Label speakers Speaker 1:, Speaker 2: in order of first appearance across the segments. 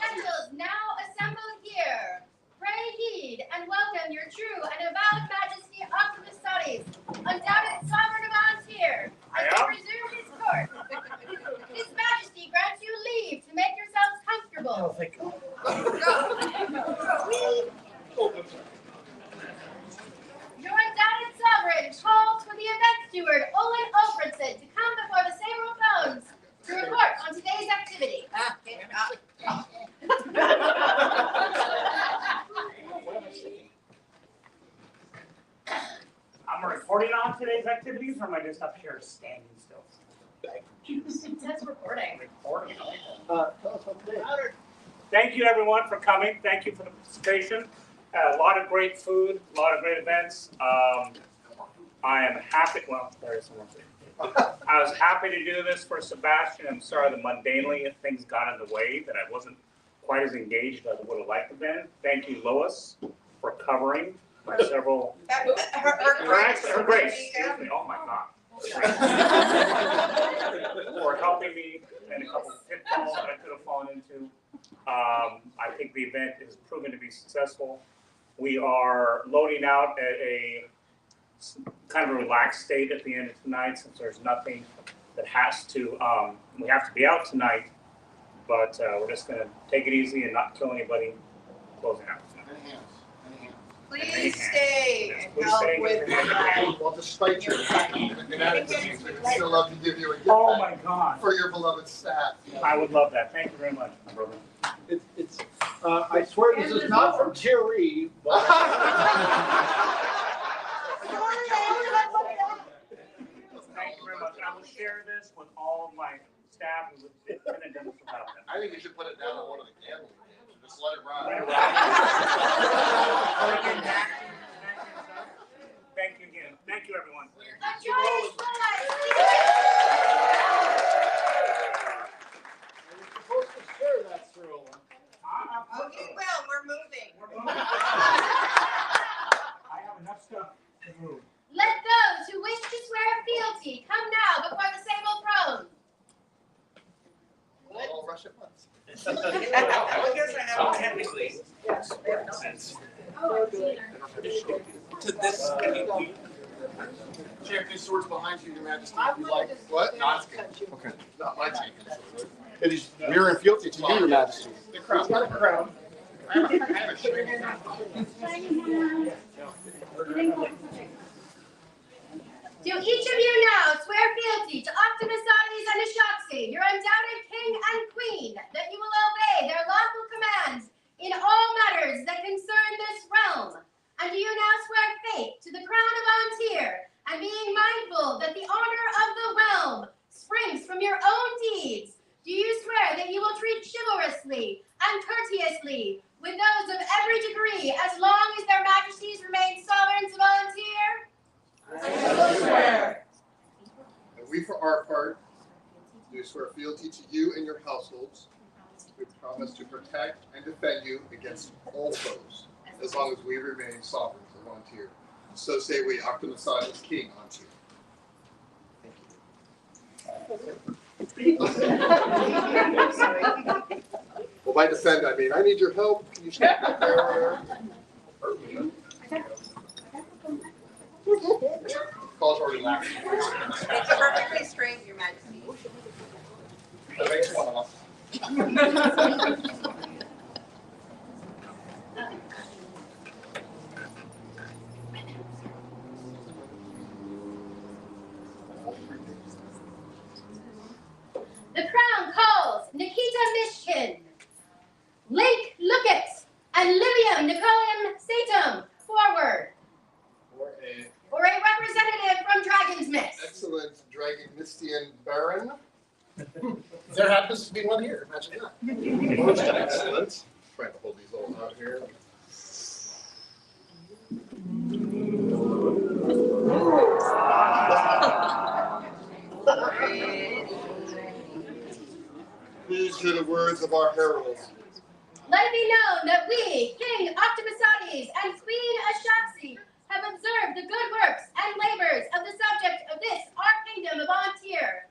Speaker 1: gentles, now assembled here, pray heed and welcome your true and avowed majesty Optimus Studies, undoubted sovereign of Antir, as he resume his court. His majesty grants you leave to make yourselves comfortable.
Speaker 2: Oh, thank God.
Speaker 1: Your undoubted sovereign calls for the event steward, Olin Ofredson, to come before the Sable Thrones to report on today's activity.
Speaker 2: I'm reporting on today's activities, or am I just up here standing still?
Speaker 1: It says reporting.
Speaker 2: Reporting. Thank you, everyone, for coming. Thank you for the participation. A lot of great food, a lot of great events. I am happy. Well, there is someone. I was happy to do this for Sebastian. I'm sorry the mundanely things got in the way, that I wasn't quite as engaged as I would have liked to have been. Thank you, Lois, for covering my several. Her grace. Excuse me. Oh my God. For helping me in a couple of pitfalls that I could have fallen into. I think the event is proven to be successful. We are loading out at a kind of a relaxed state at the end of tonight, since there's nothing that has to, we have to be out tonight, but we're just going to take it easy and not kill anybody closing out tonight.
Speaker 3: Please stay and
Speaker 2: Please
Speaker 3: help
Speaker 2: stay.
Speaker 3: with
Speaker 4: Well, despite your inadequacies, we'd still love to give you a gift
Speaker 2: Oh
Speaker 4: back
Speaker 2: my God.
Speaker 4: for your beloved staff.
Speaker 2: I would love that. Thank you very much, my brother.
Speaker 5: I swear this is not from Thierry, but
Speaker 2: Thank you very much. I will share this with all of my staff who have been done this without them.
Speaker 4: I think you should put it down on one of the candles. Just let it run.
Speaker 2: Thank you again. Thank you, everyone.
Speaker 1: A joyous flight!
Speaker 5: we're supposed to share that thrill.
Speaker 3: Okay, well, we're moving.
Speaker 2: I have enough stuff to move.
Speaker 1: Let those who wish to swear fealty come now before the Sable Throne.
Speaker 4: We'll all rush at once.
Speaker 6: Technically, to this,
Speaker 4: Champion swords behind you, Your Majesty. If you like what? Okay. Not my champion sword. It is mirror and fealty to you, Your Majesty. The crown. Got a crown. I have a shield.
Speaker 1: Do each of you now swear fealty to Optimus Audes and Ashoxi, your undoubted king and queen, that you will obey their lawful commands in all matters that concern this realm? And do you now swear faith to the crown of Antir, and being mindful that the honor of the realm springs from your own deeds, do you swear that you will treat chivalrously and courteously with those of every degree as long as their majesties remain sovereigns of Antir?
Speaker 4: And we, for our part, do swear fealty to you and your households. We promise to protect and defend you against all foes, as long as we remain sovereigns of Antir. So say we, Optimus Audes, King Antir. Well, by defend, I mean I need your help. Can you step up there? Call's already laughing.
Speaker 3: It's perfectly straight, Your Majesty.
Speaker 4: That makes one off.
Speaker 1: The crown calls Nikita Mishkin, Lake Lookit, and Livium Nicolium Satum forward. For a representative from Dragon's Mist.
Speaker 4: Excellent Dragon Mistian Baron.
Speaker 5: There happens to be one here. Imagine that.
Speaker 4: Most excellent. Trying to hold these all out here. These are the words of our heralds.
Speaker 1: Let it be known that we, King Optimus Audes and Queen Ashoxi, have observed the good works and labors of the subject of this our kingdom of Antir,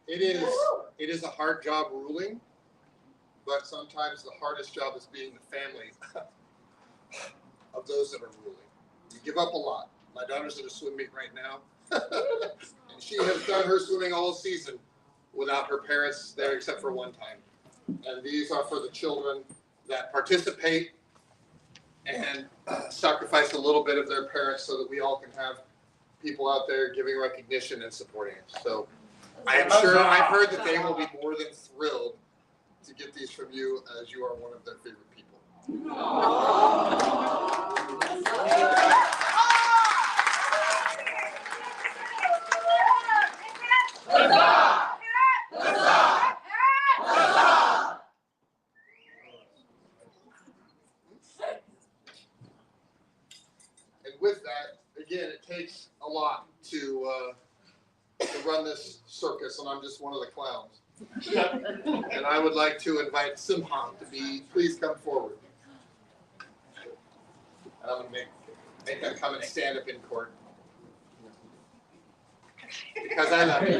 Speaker 4: It is a hard job ruling, but sometimes the hardest job is being the family of those that are ruling. You give up a lot. My daughter's at a swim meet right now, and she has done her swimming all season without her parents there except for one time. And these are for the children that participate and sacrifice a little bit of their parents so that we all can have people out there giving recognition and supporting us. So I am sure, I've heard that they will be more than thrilled to get these from you, as you are one of their favorite people. And with that, again, it takes a lot to run this circus, and I'm just one of the clowns. And I would like to invite Simhan to please come forward. And I'm going to make them come and stand up in court. Because I love you.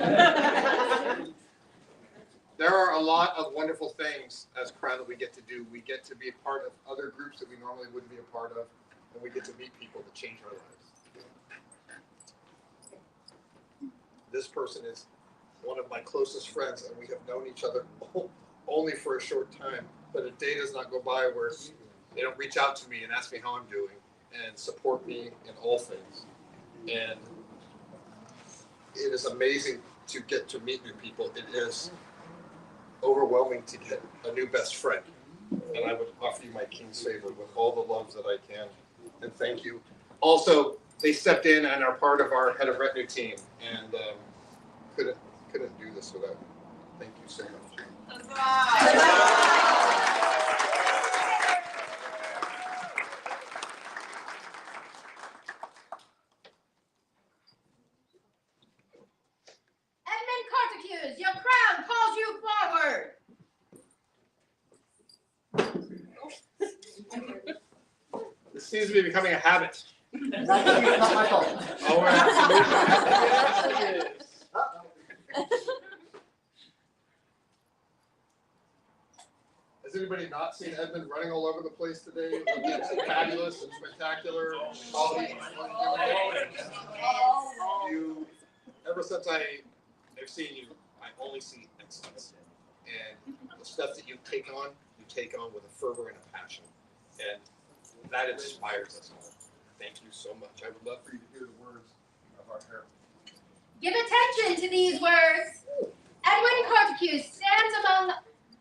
Speaker 4: There are a lot of wonderful things as Crown that we get to do. We get to be a part of other groups that we normally wouldn't be a part of, and we get to meet people that change our lives. This person is one of my closest friends, and we have known each other only for a short time. But a day does not go by where they don't reach out to me and ask me how I'm doing and support me in all things. And it is amazing to get to meet new people. It is overwhelming to get a new best friend. And I would offer you my king's favor with all the love that I can. And thank you. Also, they stepped in and are part of our head of retinue team, and couldn't do this without them. Thank you so much.
Speaker 1: Edmund Cartacus, your crown calls you forward.
Speaker 4: This seems to be becoming a habit.
Speaker 5: Not my fault.
Speaker 4: Oh, absolutely. Has anybody not seen Edmund running all over the place today? Looking fabulous and spectacular. Ever since I've seen you, I only see excellence. And the stuff that you take on with a fervor and a passion. And that inspires us all. Thank you so much. I would love for you to hear the words of our herald.
Speaker 1: Give attention to these words. Edwin Cartacus stands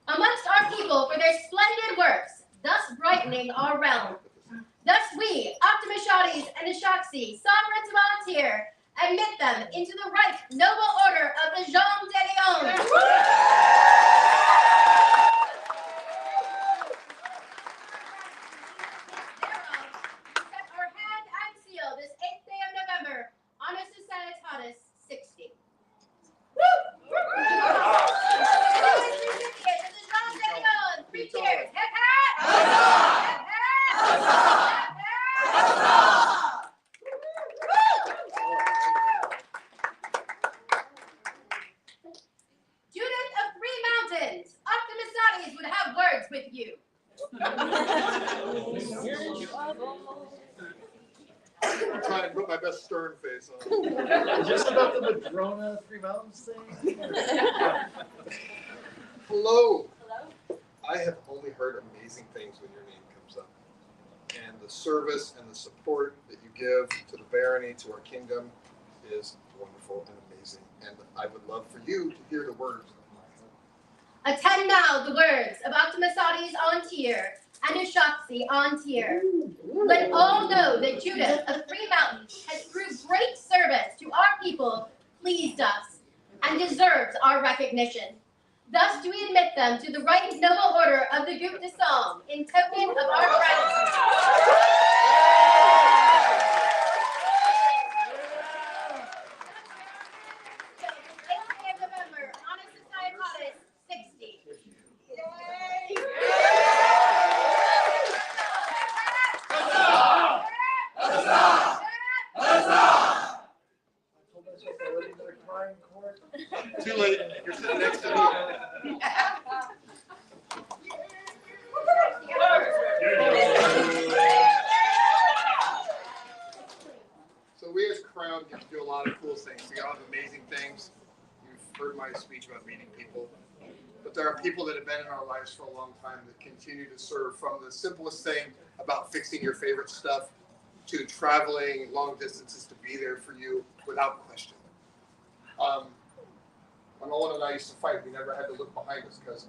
Speaker 1: amongst our people for their splendid works, thus brightening our realm. Thus we, Optimishades and Ashaxi, sovereigns of Antir, admit them into the right noble order of the Jean de Leon. Set our hand and seal this 8th day of November, Honor Societatis 60. Three cheers. Hip hip. Judith of Three Mountains, Optimistades would have words with you.
Speaker 4: I'm trying to put my best stern face on.
Speaker 5: Is this about the Barony of Three Mountains thing?
Speaker 4: Hello. I have only heard amazing things when your name comes up. And the service and the support that you give to the barony, to our kingdom, is wonderful and amazing. And I would love for you to hear the words of my heart.
Speaker 1: Attend now the words of Optimistades Antir and Ashaxi Antir. Let all know that Judith of Three Mountains has proved great service to our people, pleased us, and deserves our recognition. Thus do we admit them to the right noble order of the Groupe de Somme in token of our gratitude. November, Honor Societatis 60.
Speaker 4: Too late. You're sitting next to me. So we as Crown get to do a lot of cool things. We all have amazing things. You've heard my speech about meeting people. But there are people that have been in our lives for a long time that continue to serve, from the simplest thing about fixing your favorite stuff to traveling long distances to be there for you without question. When Owen and I used to fight, we never had to look behind us because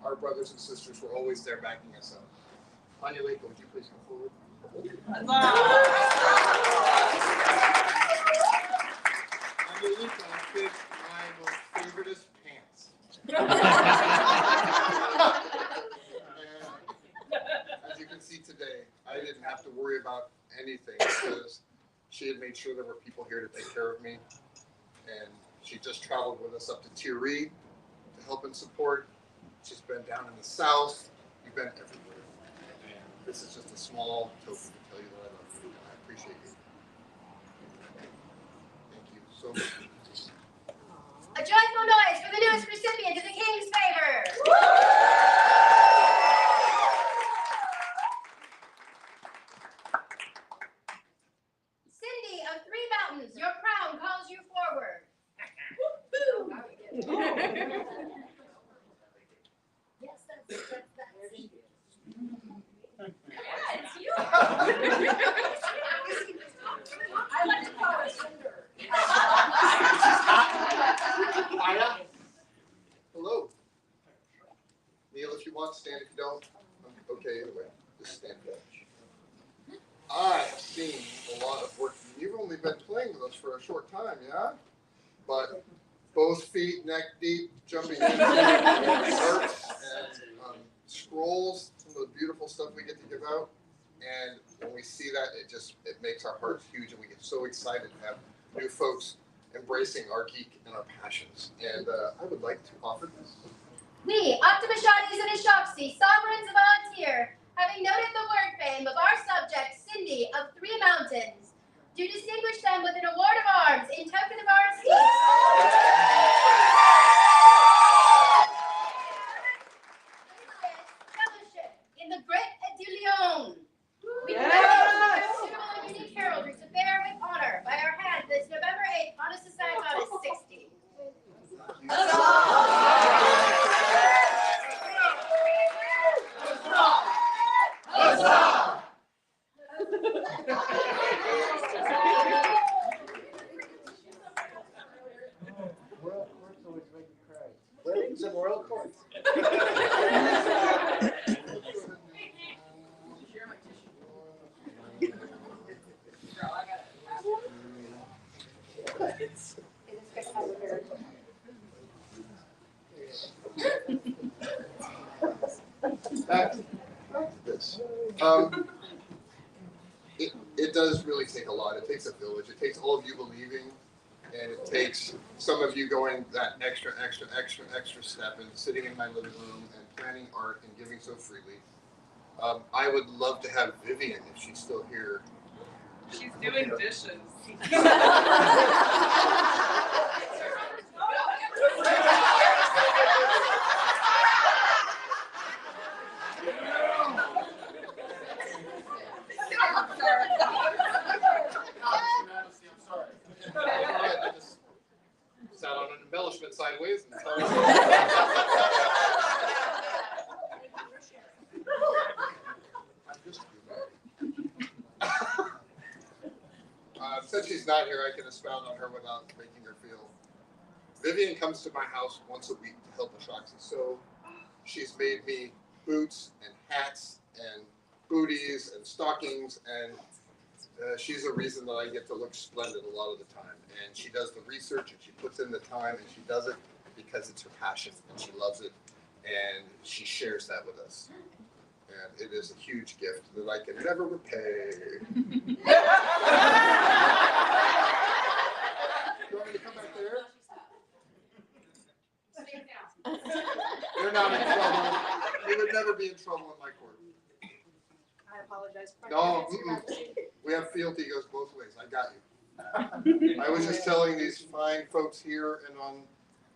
Speaker 4: our brothers and sisters were always there backing us up. Anya Lake, would you please come forward? Anya Lake fits my most favoriteest pants. And as you can see today, I didn't have to worry about anything because she had made sure there were people here to take care of me. And she just traveled with us up to Thierry to help and support. She's been down in the south. You've been everywhere. And this is just a small token to tell you that I love you and I appreciate you. Thank you so much.
Speaker 1: A joyful noise for the newest recipient of the King's favor. Cindy of Three Mountains, your crown calls you forward. Yes, that's
Speaker 3: Yeah, it's you.
Speaker 1: I like to call her Cinder.
Speaker 4: Aya? Hello. Neil, if you want, stand. If you don't, okay, anyway, just stand back. I have seen a lot of work. You've only been playing with us for a short time, yeah? But both feet, neck deep, jumping in, arts and scrolls, some of the beautiful stuff we get to give out. And when we see that, it makes our hearts huge, and we get so excited to have new folks embracing our geek and our passions. And I would like to offer this.
Speaker 1: We, Optimishatis and Ishopsi, sovereigns of Alantir, having noted the word fame of our subject, Cindy of Three Mountains, do distinguish them with an award of arms in token of our esteem. Fellowship in the Great du Lion. We commend suitable and unique heraldry to bear with honor by our hand this November 8th on a Society 60.
Speaker 5: Royal courts always make you cry. Weddings and royal courts.
Speaker 4: Back to this. It does really take a lot. It takes a village. It takes all of you believing, and it takes some of you going that extra step and sitting in my living room and planning art and giving so freely. I would love to have Vivian, if she's still here.
Speaker 7: She's doing dishes.
Speaker 4: I just sat on an embellishment sideways. And I'm just since she's not here, I can expound on her without making her feel. Vivian comes to my house once a week to help Ashoxi sew. She's made me boots and hats and booties and stockings, and she's a reason that I get to look splendid a lot of the time. And she does the research, and she puts in the time, and she does it because it's her passion, and she loves it, and she shares that with us. And it is a huge gift that I can never repay. You want me to come back there? You're not in trouble. You would never be in trouble in my court.
Speaker 3: I apologize.
Speaker 4: No, we have fealty goes both ways. I got you. I was just telling these fine folks here and on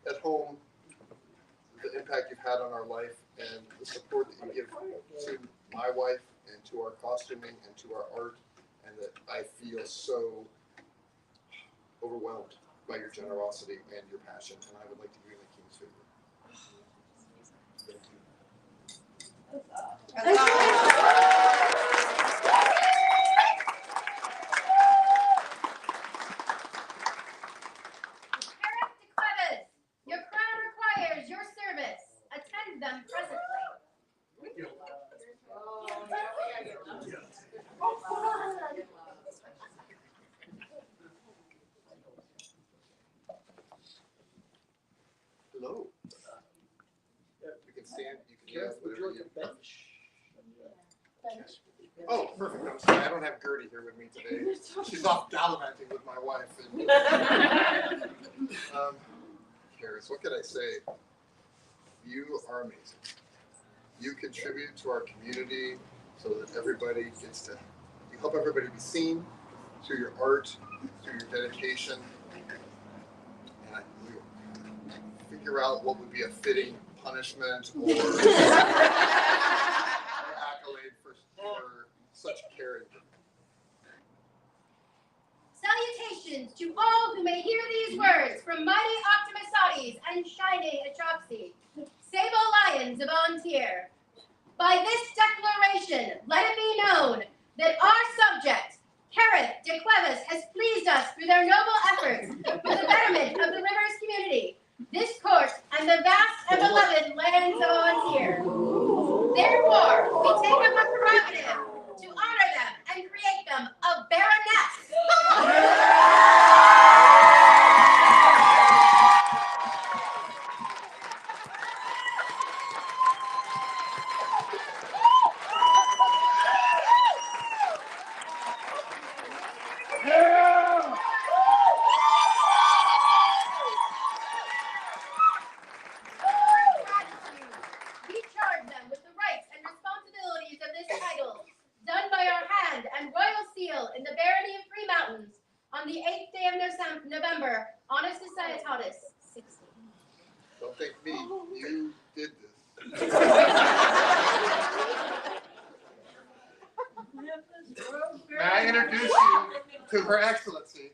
Speaker 4: at home, the impact you've had on our life, and the support that you give to my wife and to our costuming and to our art, and that I feel so overwhelmed by your generosity and your passion, and I would like to give you the king's favor. Thank
Speaker 1: Your crown requires your service. Attend them presently.
Speaker 4: Hello. You can stand, you can
Speaker 5: Karen,
Speaker 4: yell,
Speaker 5: would you
Speaker 4: whatever
Speaker 5: like
Speaker 4: you.
Speaker 5: a bench?
Speaker 4: Oh, perfect. I'm sorry, I don't have Gertie here with me today. She's off gallivanting with my wife. And, Karis, what could I say? You are amazing. You contribute to our community so that everybody gets to, you help everybody be seen through your art, through your dedication. And we figure out what would be a fitting punishment or accolade for such caring.
Speaker 1: Salutations to all who may hear these words from mighty Optimisades and shining Atroxy, sable lions of Antir. By this declaration, let it be known that our subject, Carith de Cuevas, has pleased us through their noble efforts for the betterment of the river's community, this court, and the vast and beloved lands of Antir. Therefore, we take up a prerogative to honor them and create them a baroness. We charge them with the rights and responsibilities of this title, done by our hand and royal seal in the Barony of Three Mountains on the 8th day of November, Honest Societatis 16.
Speaker 4: Don't thank me, you did this. May I introduce you to Her Excellency?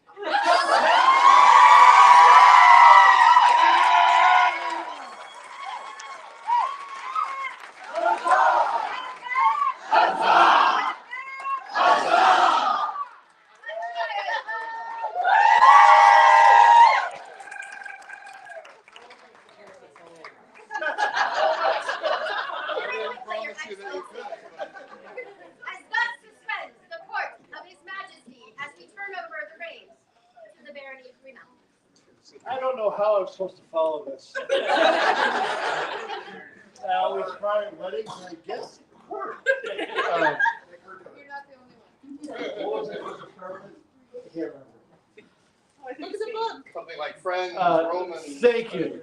Speaker 1: As thus suspends the court of His Majesty as we turn over the reins to the Barony of Three Mountains.
Speaker 5: I don't know how I'm supposed to follow this. I always try weddings, and I guess court.
Speaker 1: You're not the only one.
Speaker 5: What was it? Was it permanent? I can't remember.
Speaker 3: Look at the book.
Speaker 4: Something like friends, Romans.
Speaker 5: Thank you.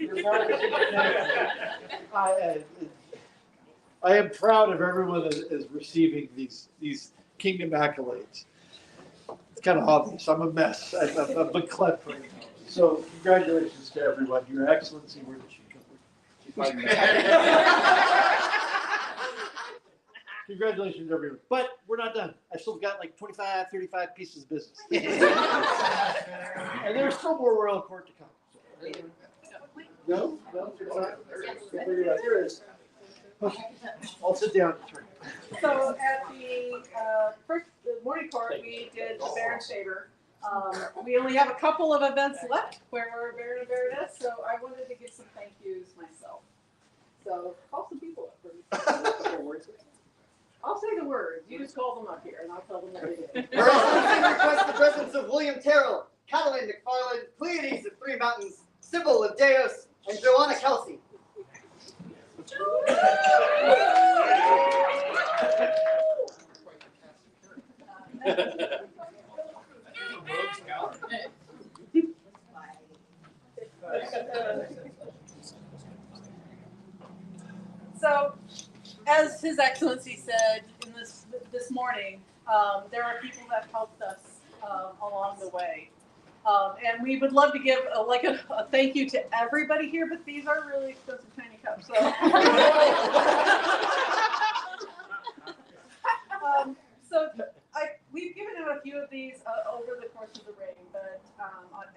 Speaker 5: I am proud of everyone that is receiving these kingdom accolades. It's kind of obvious. I'm a mess. I'm a cleft right now. So congratulations to everyone. Your Excellency, where did she go? Congratulations, everyone. But we're not done. I still got like 25, 35 pieces of business. And there's still more royal court to come. No? No? There is. Okay. I'll sit down.
Speaker 3: So at the the morning court, we did the Baron's favor. We only have a couple of events left where we're Baron and Baroness, so I wanted to give some thank yous myself. So call some people up for me. I'll say the words. You just call them up here, and I'll tell them what they did.
Speaker 8: Her Excellency requests the presence of William Terrell, Catalin McFarland, Pleiades of Three Mountains, Sybil of Deos, and Joanna Kelsey.
Speaker 3: So, as His Excellency said in this morning, there are people that helped us along the way. And we would love to give a thank you to everybody here, but these are really expensive tiny cups. So, we've given out a few of these over the course of the reign, but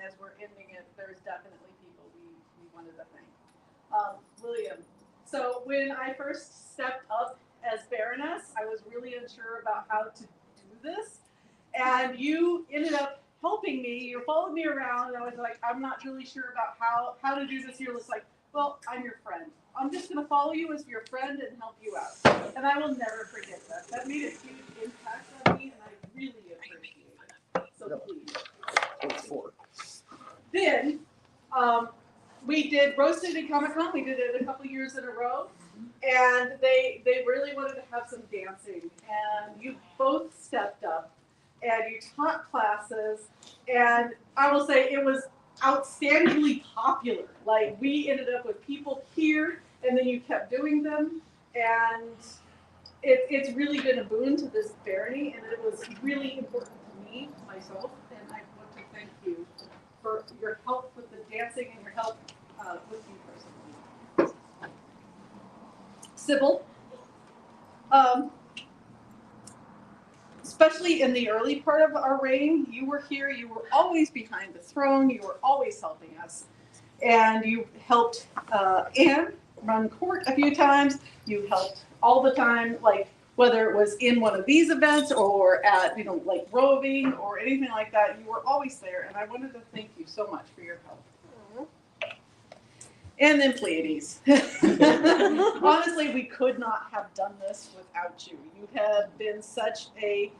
Speaker 3: as we're ending it, there's definitely people we wanted to thank. William. So when I first stepped up as Baroness, I was really unsure about how to do this, and you ended up helping me. You followed me around, and I was like, I'm not really sure about how to do this. You're just like, well, I'm your friend. I'm just going to follow you as your friend and help you out. And I will never forget that. That made a huge impact on me, and I really appreciate it. So please. Then, we did Roasted at Comic-Con. We did it a couple years in a row. And they really wanted to have some dancing. And you both stepped up. And you taught classes. And I will say it was outstandingly popular. Like, we ended up with people here, and then you kept doing them. And it's really been a boon to this barony, and it was really important to me, myself, and I want to thank you for your help with the dancing and your help with me personally. Sybil, especially in the early part of our reign, you were here, you were always behind the throne, you were always helping us. And you helped Anne run court a few times, you helped all the time, like whether it was in one of these events or at, like roving or anything like that, you were always there. And I wanted to thank you so much for your help. And then Pleiades. Honestly, we could not have done this without you. You have been such a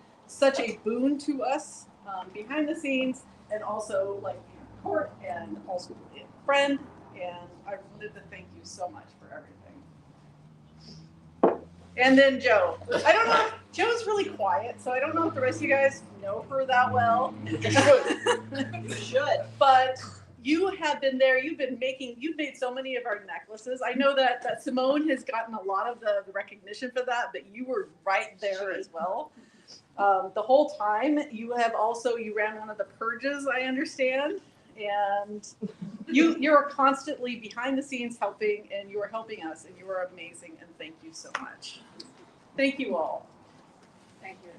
Speaker 3: boon to us behind the scenes, and also like in court, and also a friend. And I wanted to thank you so much for everything. And then Jo. I don't know. Jo's really quiet, so I don't know if the rest of you guys know her that well. You should. But you have been there. You've made so many of our necklaces. I know that Simone has gotten a lot of the recognition for that, but you were right there as well. The whole time. You ran one of the purges, I understand. And you are constantly behind the scenes helping, and you are helping us, and you are amazing, and thank you so much. Thank you all. Thank you.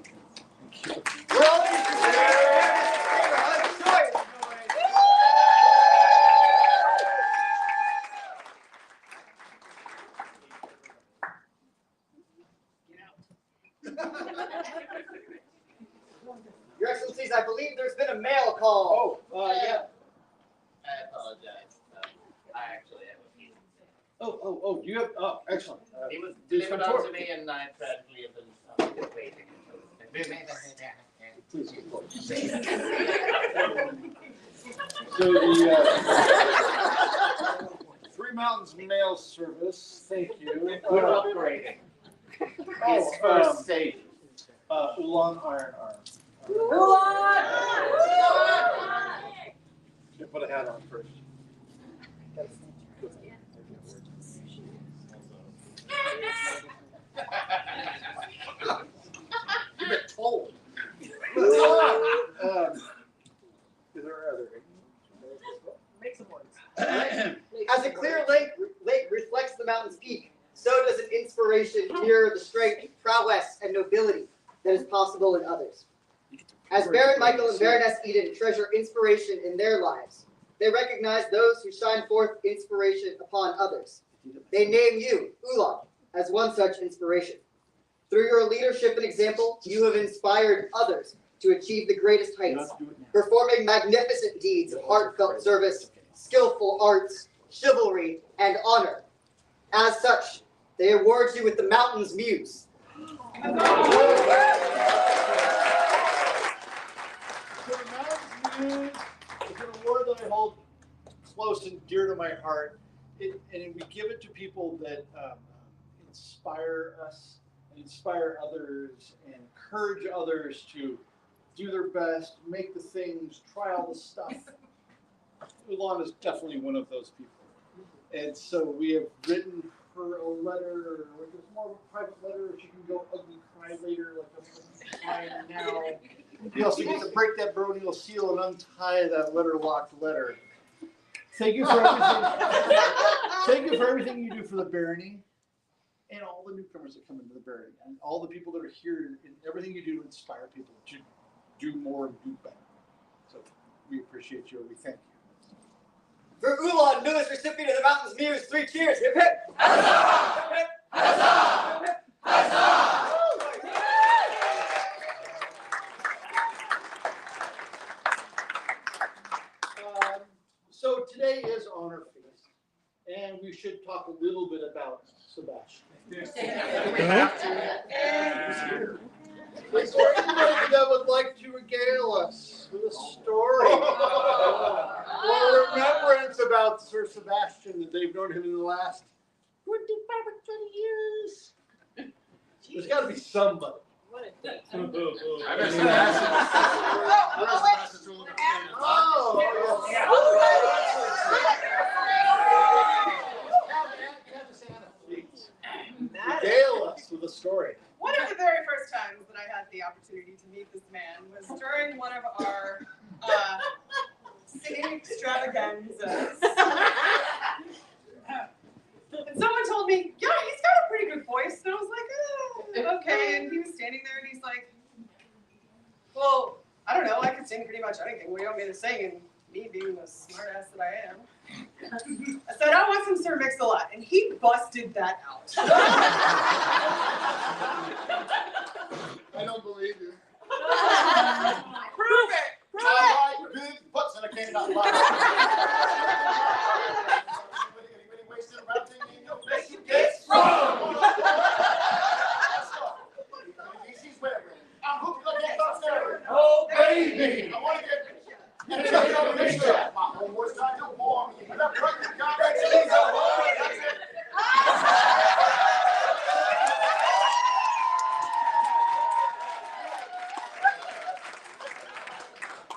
Speaker 8: We're always Your Excellencies, I believe there's been a mail call.
Speaker 5: Yeah.
Speaker 9: I apologize. I actually have a few.
Speaker 5: Oh, you have, excellent.
Speaker 9: It was
Speaker 5: Please
Speaker 9: delivered
Speaker 5: come
Speaker 9: on to
Speaker 5: forward.
Speaker 9: me, and I tragically have been waiting.
Speaker 5: Please come forward. So the Three Mountains Mail Service, thank you.
Speaker 9: We're upgrading. It's first stage.
Speaker 5: Ulan Iron Arm. Should put a hat on first.
Speaker 4: You've been told.
Speaker 5: Is there other?
Speaker 3: Make some words.
Speaker 8: As a clear lake reflects the mountain's peak, so does an inspiration mirror the strength, prowess, and nobility that is possible in others. As Baron Michael and Baroness Eden treasure inspiration in their lives, they recognize those who shine forth inspiration upon others. They name you, Ulan, as one such inspiration. Through your leadership and example, you have inspired others to achieve the greatest heights, performing magnificent deeds of heartfelt service, skillful arts, chivalry, and honor. As such, they award you with the Mountain's Muse.
Speaker 5: So the Mountain's Muse is an award that I hold close and dear to my heart, and we give it to people that inspire us, and inspire others, and encourage others to do their best, make the things, try all the stuff. Ulan is definitely one of those people. And so we have written her a letter, or it's more of a private letter, if she can go ugly cry later, like I'm crying now. You also get to break that baronial seal and untie that letter-locked letter. Thank you for everything. Thank you for everything you do for the barony and all the newcomers that come into the barony and all the people that are here and everything you do to inspire people to do more and do better. So we appreciate you and we thank you.
Speaker 8: For Ulan, newest recipient of the Mountains Muse, 3 cheers. Hip hip.
Speaker 5: So today is Honor Feast, and we should talk a little bit about Sebastian.
Speaker 2: We have to.
Speaker 5: Is there anybody that would like to regale us with a story or remembrance about Sir Sebastian that they've known him in the last 25 or 20 years? There's got to be somebody.
Speaker 9: I bet Sebastian.
Speaker 5: Regale us with a story.
Speaker 7: One of the very first times that I had the opportunity to meet this man was during one of our singing extravaganzas. And someone told me, yeah, he's got a pretty good voice. And I was like, oh, okay. And he was standing there and he's like, well, I don't know. I can sing pretty much anything. What do you want me to sing? And me being the smart ass that I am, I said, I want some Sir Mix-a-Lot. And he busted that out.
Speaker 4: I don't believe you.
Speaker 7: Prove it. Prove it.
Speaker 5: Big butts in a can of oh, baby! I want to get my homeboy's trying to warm me. And that pregnant guy that's in the water. That's it.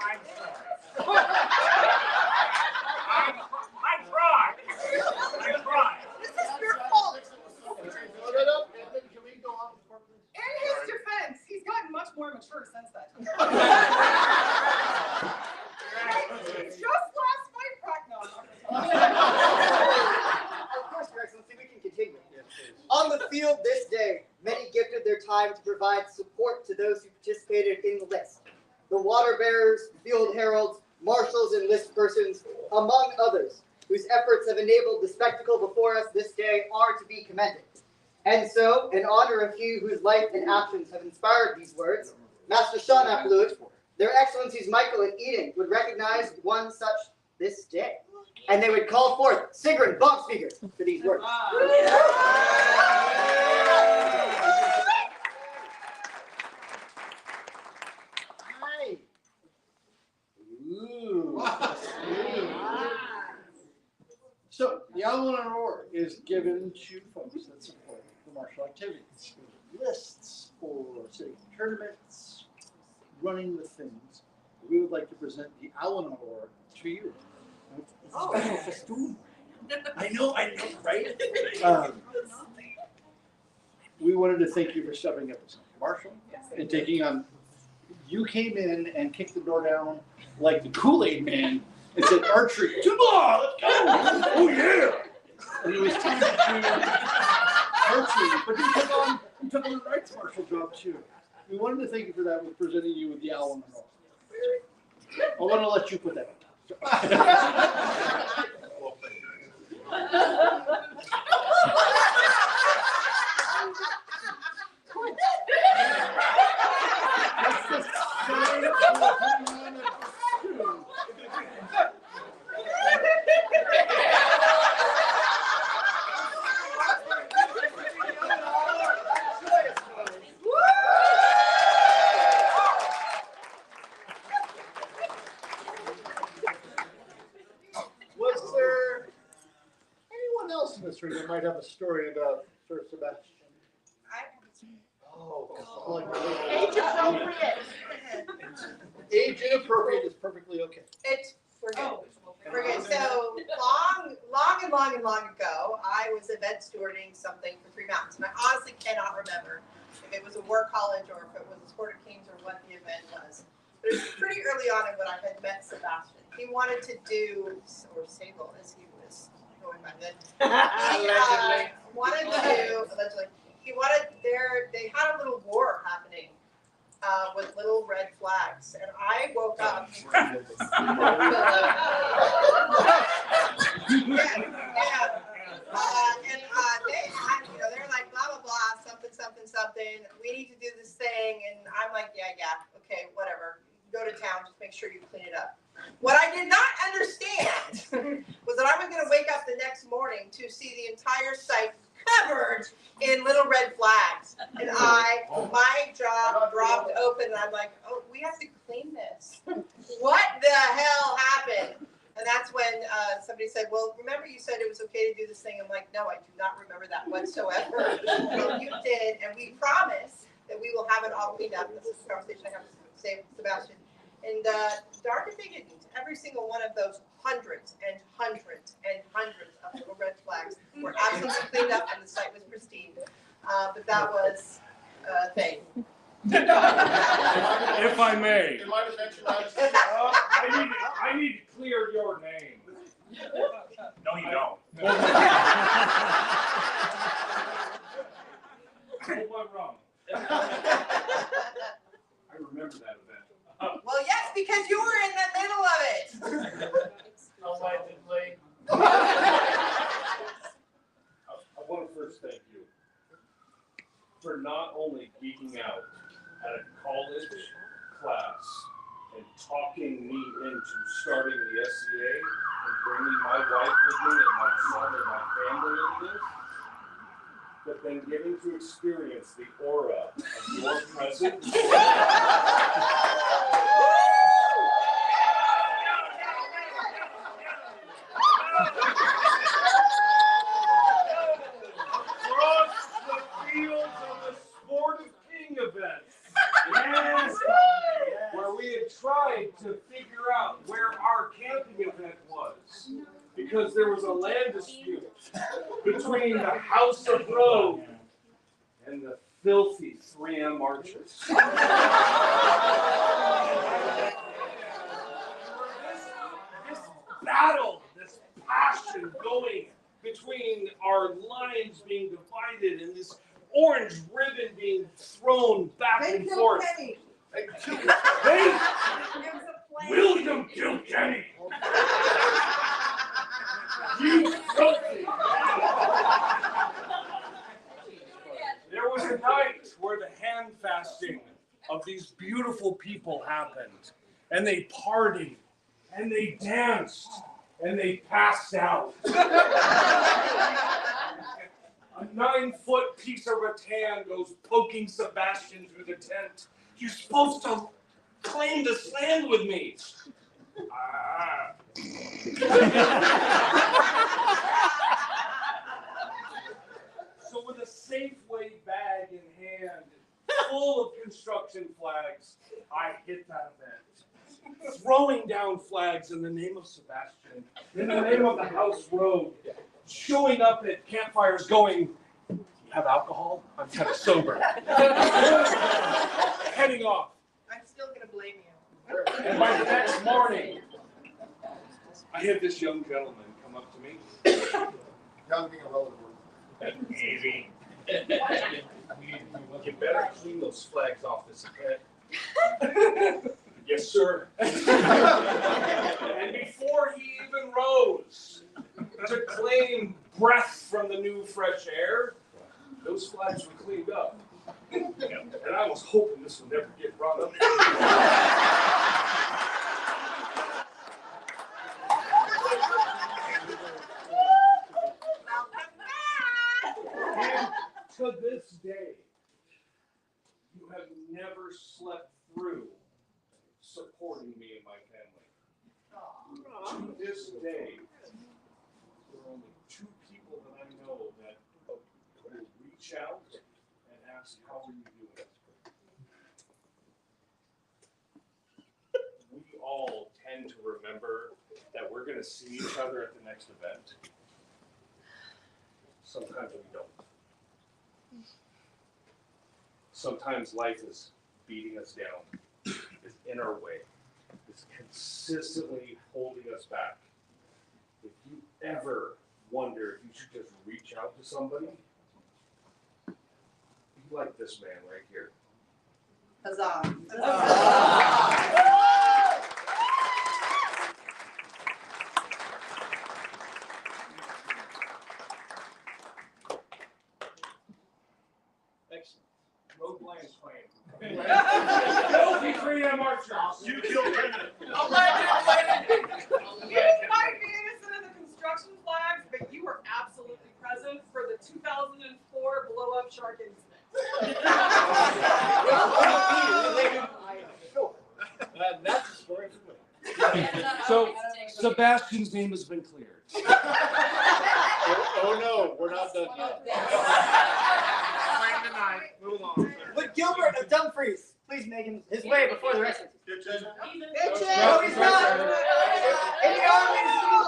Speaker 2: I'm sorry. I tried.
Speaker 7: This is your fault.
Speaker 5: Can we go on?
Speaker 7: In his defense, he's gotten much more mature since that time. Just last fight practice.
Speaker 8: Of course, Your Excellency, we can continue. On the field this day, many gifted their time to provide support to those who participated in the list. The water bearers, field heralds, marshals, and list persons, among others, whose efforts have enabled the spectacle before us this day are to be commended. And so, in honor of he whose life and actions have inspired these words, Master Sean Aplut, their Excellencies Michael and Eden would recognize one such this day. And they would call forth Sigrun Bogspeaker for these words.
Speaker 5: Hi. Ooh. So, the Allen Award is given to folks that support the martial activities, lists, or city tournaments, running the things. We would like to present the Allen Award to you. It's a special festoon. I know, right? We wanted to thank you for stepping up as a marshal and taking on. You came in and kicked the door down like the Kool-Aid man and said, archery, come on, let's go. Oh, yeah. And it was time to do archery, but you took on the rights marshal job too. We wanted to thank you for that with presenting you with the Allen Award. I want to let you put that on. Was there anyone else in this room that might have a story about Sir Sebastian? Oh,
Speaker 1: Age appropriate.
Speaker 5: age inappropriate is perfectly okay.
Speaker 10: It's forget. So long ago, I was event stewarding something for Three Mountains, and I honestly cannot remember if it was a war college or if it was a Sport of Kings or what the event was. But it's pretty early on in when I had met Sebastian. He wanted to do, or Sable as he was going by then. He wanted to, allegedly, they had a little war happening with little red flags. And I woke up. They had, they're like, blah, blah, blah, something, something, something. We need to do this thing. And I'm like, yeah, okay, whatever. Go to town, just make sure you clean it up. What I did not understand was that I was going to wake up the next morning to see the entire site covered in little red flags. And my jaw dropped open, and I'm like, oh, we have to clean this. What the hell happened? And that's when somebody said, well, remember you said it was okay to do this thing? I'm like, no, I do not remember that whatsoever. Well, you did, and we promise that we will have it all cleaned up. This is a conversation I have with Sebastian. And darn if they didn't. Every single one of those hundreds and hundreds and hundreds of little red flags were absolutely cleaned up, and the site was pristine. But that was a thing.
Speaker 6: If I may,
Speaker 4: In my defense, Your Honor,
Speaker 6: I need to clear your name.
Speaker 2: No, you don't.
Speaker 6: Hold my rum. I remember that event.
Speaker 10: Well, yes, because you were in the middle of it.
Speaker 9: Allegedly.
Speaker 6: I want to first thank you for not only geeking out at a college class and talking me into starting the SCA and bringing my wife with me and my son and my family into this, but then getting to experience the aura of your presence. Across the fields of the Sport of King events. Yes. Where we had tried to figure out where our camping event was. Because there was a land dispute between the House of Rogue and the filthy 3M archers. This battle, this passion going between our lines being divided and this orange ribbon being thrown back and forth. Hey, William Kilkenny! You filthy! There was a night where the hand fasting of these beautiful people happened, and they partied, and they danced, and they passed out. A 9-foot piece of rattan goes poking Sebastian through the tent. You're supposed to claim to stand with me. So with a Safeway bag in hand, full of construction flags, I hit that event. Throwing down flags in the name of Sebastian, in the name of the House Rogue, showing up at campfires going, "You have alcohol? I'm kind of sober." Heading off.
Speaker 10: I'm still going to blame you.
Speaker 6: And by the next morning, I had this young gentleman come up to me.
Speaker 4: young being a relative word.
Speaker 2: Easy.
Speaker 6: You better clean those flags off this event. Yes, sir. And before he even rose to claim breath from the new fresh air, those flags were cleaned up. And I was hoping this would never get brought up again. And to this day, you have never slept through supporting me and my family. To this day, there are only 2 people that I know that will reach out and ask, "How are you doing?" We all tend to remember that we're going to see each other at the next event. Sometimes we don't. Sometimes life is beating us down. is in our way. It's consistently holding us back. If you ever wonder if you should just reach out to somebody, be like this man right here.
Speaker 10: Huzzah.
Speaker 5: Excellent.
Speaker 6: Road Lions claim. Guilty freedom marchers. You killed him.
Speaker 7: You might be innocent in the construction flags, but you were absolutely present for the 2004 blow-up shark incident.
Speaker 5: That's a story for me.
Speaker 11: So Sebastian's name has been cleared.
Speaker 5: Oh no, we're not done yet.
Speaker 2: Claim denied. Move on.
Speaker 8: Would Gilbert of Dumfries please make his way before the rest of us?
Speaker 4: Kitchen.
Speaker 8: No, he's not. In the army, school,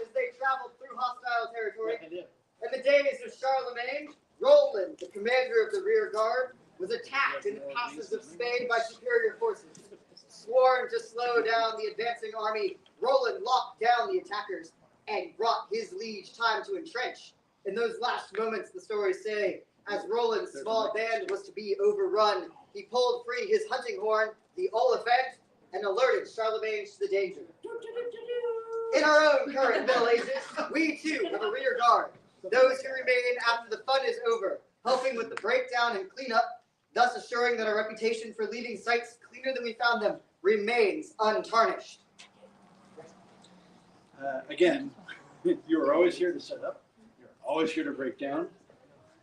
Speaker 8: as they traveled through hostile territory, in the days of Charlemagne, Roland, the commander of the rear guard, was attacked in the passes of Spain by superior forces. Sworn to slow down the advancing army, Roland locked down the attackers and brought his liege time to entrench. In those last moments, the stories say, as Roland's small band was to be overrun, he pulled free his hunting horn, the Oliphant, and alerted Charlemagne to the danger. In our own current Middle Ages, we too have a rear guard, those who remain after the fun is over, helping with the breakdown and cleanup, thus assuring that our reputation for leaving sites cleaner than we found them remains untarnished.
Speaker 5: Again, you are always here to set up. You're always here to break down.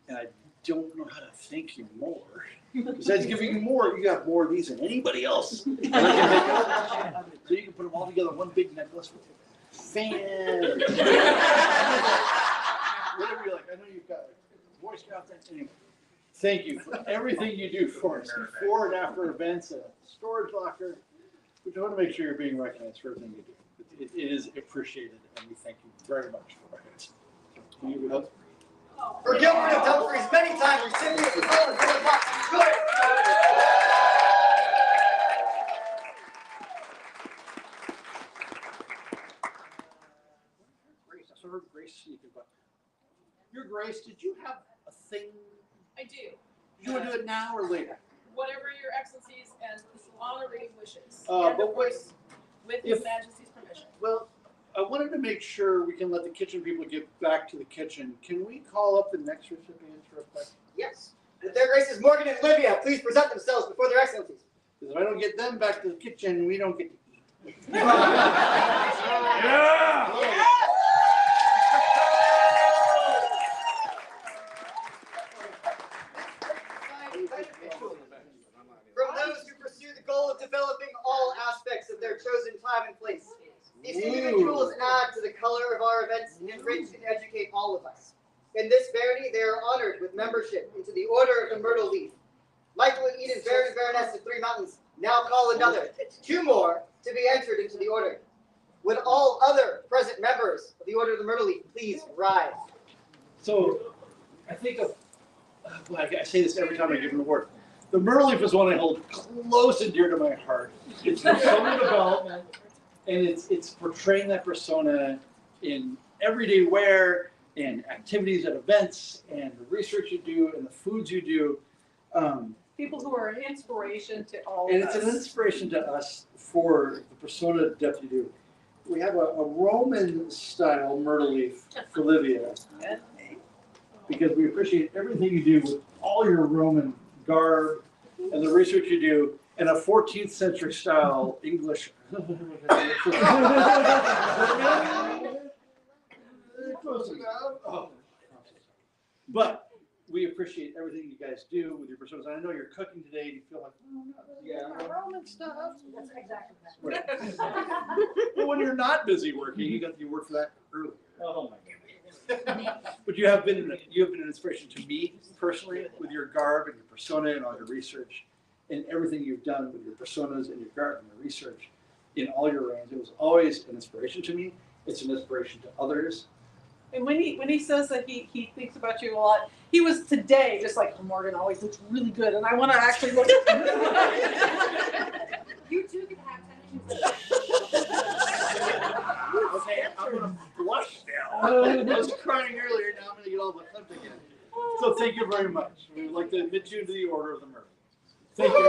Speaker 5: And I don't know how to thank you more. Besides giving you more, you have more of these than anybody else. So you can put them all together in one big necklace with fan. Whatever you like. I know you've got Boy Scouts. Anyway, thank you for everything you do for us before and after events, a storage locker. We just want to make sure you're being recognized for everything you do. It is appreciated, and we thank you very much for it. Can you help?
Speaker 8: For Gilbert of Dumfries, many times recipient of the Roland Gold Box. Good.
Speaker 5: Grace, Your Grace, did you have a thing?
Speaker 7: I do.
Speaker 5: Do you want to do it now or later?
Speaker 7: Whatever your excellencies and the salon reading wishes.
Speaker 5: But
Speaker 7: And of course, with
Speaker 5: if-
Speaker 7: his majesty's permission.
Speaker 5: Well, I wanted to make sure we can let the kitchen people get back to the kitchen. Can we call up the next recipients real quick?
Speaker 8: Yes. With their graces, Morgan and Livia, please present themselves before their excellencies.
Speaker 5: Because if I don't get them back to the kitchen, we don't get to eat.
Speaker 2: Yeah!
Speaker 8: From those who pursue the goal of developing all aspects of their chosen time and place. These individuals add to the color of our events, enrich and educate all of us. In this barony, they are honored with membership into the Order of the Myrtle Leaf. Michael and Eden, Baron and Baroness of Three Mountains, now call another, two more, to be entered into the order. Would all other present members of the Order of the Myrtle Leaf please rise?
Speaker 5: So, I think of, well, I say this every time I give an award. The Myrtle Leaf is one I hold close and dear to my heart. It's persona development, and it's portraying that persona in everyday wear, and activities at events, and the research you do, and the foods you do.
Speaker 3: People who are an inspiration to all
Speaker 5: And
Speaker 3: of
Speaker 5: it's
Speaker 3: us.
Speaker 5: an inspiration to us for the persona depth you do. We have a Roman style myrtle leaf for Livia, because we appreciate everything you do with all your Roman garb and the research you do, and a 14th century style English. But we appreciate everything you guys do with your personas. I know you're cooking today and you feel like, oh, no, Roman stuff.
Speaker 1: That's exactly that.
Speaker 5: Right. But when you're not busy working, you work for that earlier.
Speaker 11: Oh my
Speaker 5: But you have been an inspiration to me personally with your garb and your persona and all your research and everything you've done with your personas and your garb and your research in all your reigns. It was always an inspiration to me. It's an inspiration to others.
Speaker 3: And when he says that he thinks about you a lot, he was today just like, oh, Morgan always looks really good, and I want to actually look.
Speaker 1: You two can have
Speaker 5: Okay, I'm gonna blush now. I was crying earlier, now I'm gonna get all the clip again. So thank you very much. We'd like to admit you to the Order of the Mermaid. Thank you.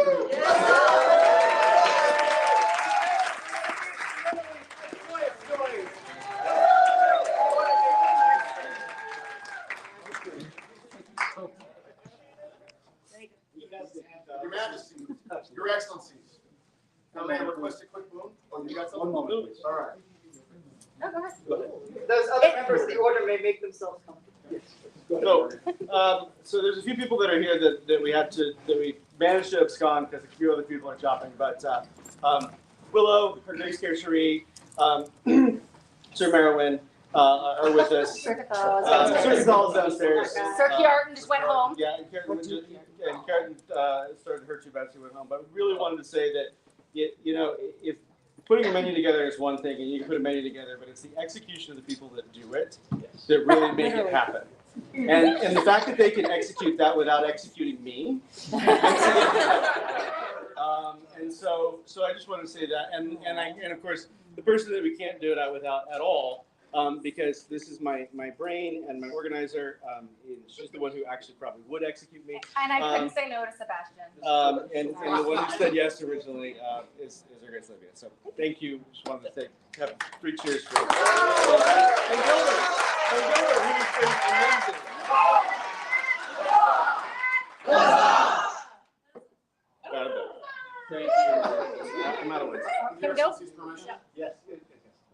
Speaker 4: Your Majesty, Your Excellencies. Now, may I request a quick move? Oh, you got something?
Speaker 5: One moment, please.
Speaker 4: All right.
Speaker 8: Those other members of the order may make themselves comfortable.
Speaker 12: So there's a few people that are here that we managed to abscond because a few other people are shopping. But Willow, her Grace Care Cherie, Sir Merowyn are with us. Sir Cathall's downstairs.
Speaker 1: Sir Kjartan just went home.
Speaker 12: Yeah, and Kjartan started her 2 bets and went home. But we really wanted to say that if putting a menu together is one thing, and you can put a menu together, but it's the execution of the people that do it that really make it happen. And the fact that they can execute that without executing me. And so I just want to say that, and of course the person that we can't do it without at all, because this is my brain and my organizer. She's the one who actually probably would execute me.
Speaker 1: And I couldn't say no to Sebastian.
Speaker 12: And the one who said yes originally is our Grace Olivia. So thank you. Just wanted to have 3 cheers for it. And Gilbert, who's been amazing. Thank you. I'm out of ways.
Speaker 1: Can we go?
Speaker 12: Yes.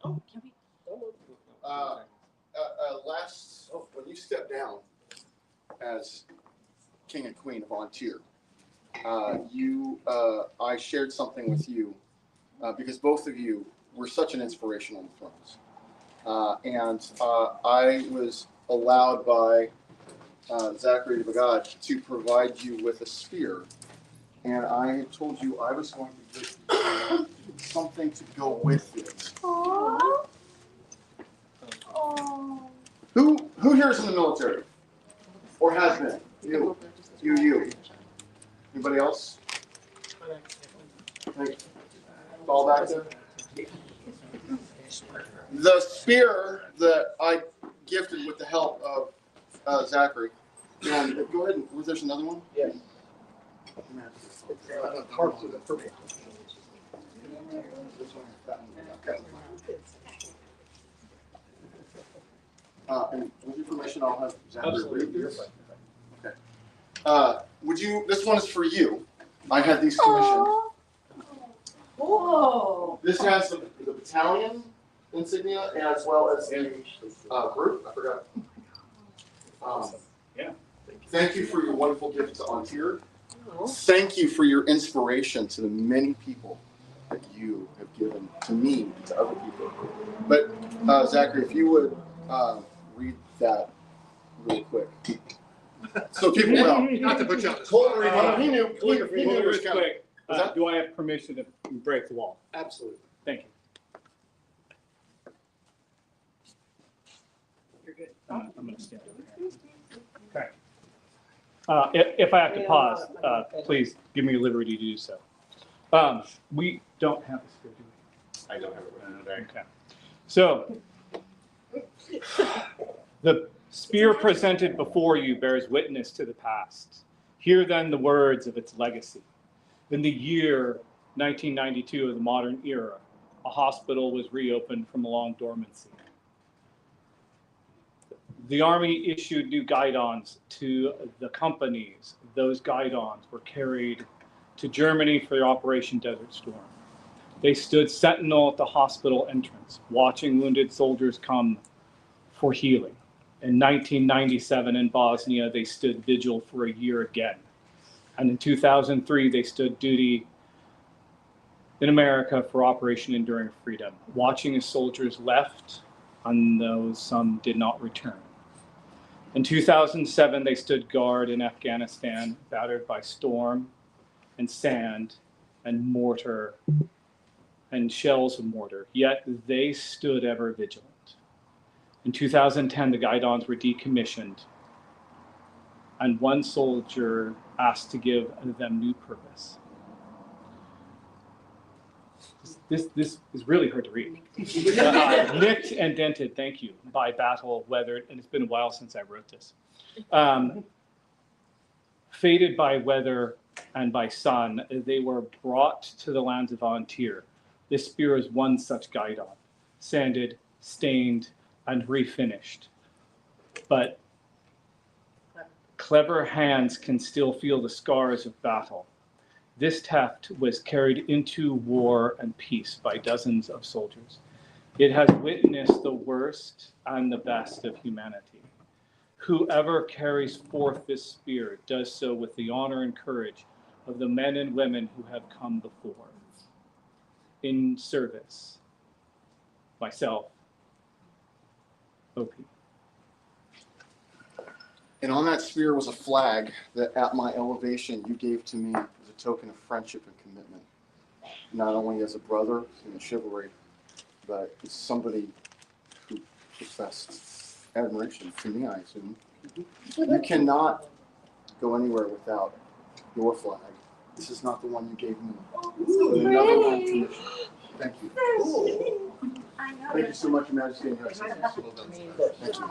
Speaker 1: Oh, can we?
Speaker 4: When you step down as King and Queen of Ontier, I shared something with you because both of you were such an inspiration on the thrones. I was allowed by Zachary de Bagad to provide you with a spear. And I told you I was going to give you something to go with it.
Speaker 1: Aww.
Speaker 4: Who here is in the military? Or has been? You. Anybody else? All back there? The spear that I gifted with the help of Zachary. And go ahead and, there's another one?
Speaker 5: Yes.
Speaker 4: And with your permission, I'll have Zachary read this. Okay. This one is for you. I had these commissioned.
Speaker 3: Whoa.
Speaker 4: This has the battalion insignia as well as the group. I forgot. Thank you for your wonderful gift to Ontier. Thank you for your inspiration to the many people that you have given to me and to other people. But Zachary, if you would read that really quick, so people know.
Speaker 2: Not to put you on the
Speaker 4: Totally.
Speaker 2: spot.
Speaker 4: He knew it was coming.
Speaker 2: Quick. Do I have permission to break the wall?
Speaker 5: Absolutely.
Speaker 2: Thank you.
Speaker 3: You're good.
Speaker 2: I'm going to stand over here. Okay. If I have to pause, please give me liberty to do so. We don't have this here, do we?
Speaker 4: I don't have it.
Speaker 2: Okay. So, the spear presented before you bears witness to the past. Hear then the words of its legacy. In the year 1992 of the modern era, a hospital was reopened from a long dormancy. The Army issued new guidons to the companies. Those guidons were carried to Germany for Operation Desert Storm. They stood sentinel at the hospital entrance, watching wounded soldiers come for healing. In 1997 in Bosnia, they stood vigil for a year again. And in 2003, they stood duty in America for Operation Enduring Freedom, watching as soldiers left and those some did not return. In 2007, they stood guard in Afghanistan, battered by storm and sand and mortar and shells of mortar, yet they stood ever vigilant.
Speaker 13: In 2010, the guidons were decommissioned, and one soldier asked to give them new purpose. This is really hard to read. Nicked and dented, thank you, by battle, weathered, and it's been a while since I wrote this. Faded by weather and by sun, they were brought to the lands of Vontier. This spear is one such guidon, sanded, stained, and refinished. But clever hands can still feel the scars of battle. This theft was carried into war and peace by dozens of soldiers. It has witnessed the worst and the best of humanity. Whoever carries forth this spear does so with the honor and courage of the men and women who have come before. In service, myself, OP.
Speaker 4: And on that spear was a flag that at my elevation you gave to me as a token of friendship and commitment. Not only as a brother in the chivalry, but as somebody who professed admiration for me, I assume. You cannot go anywhere without your flag. This is not the one you gave me. It's another one from the- Thank you. Thank you so much, Your Majesty and Your Excellency. Well done. Thank you.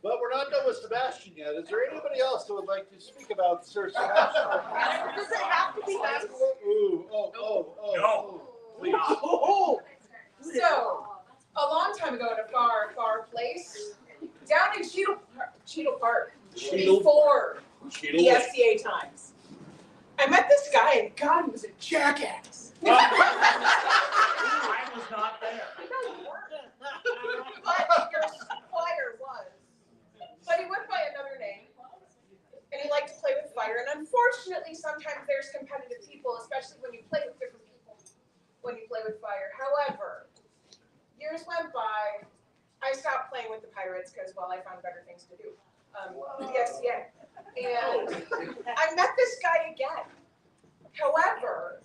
Speaker 5: But we're not done with Sebastian yet. Is there anybody else that would like to speak about Sir Sebastian?
Speaker 7: Does it have to be us?
Speaker 2: No.
Speaker 5: Please.
Speaker 7: So, a long time ago in a far, far place, down in Cheadle Park, before the SCA times, I met this guy, and God, he was a jackass.
Speaker 2: I was not there.
Speaker 7: But your supplier was. But he went by another name, and he liked to play with fire. And unfortunately, sometimes there's competitive people, especially when you play with different people, when you play with fire. However, years went by. I stopped playing with the pirates because, well, I found better things to do. Yes. And I met this guy again. However,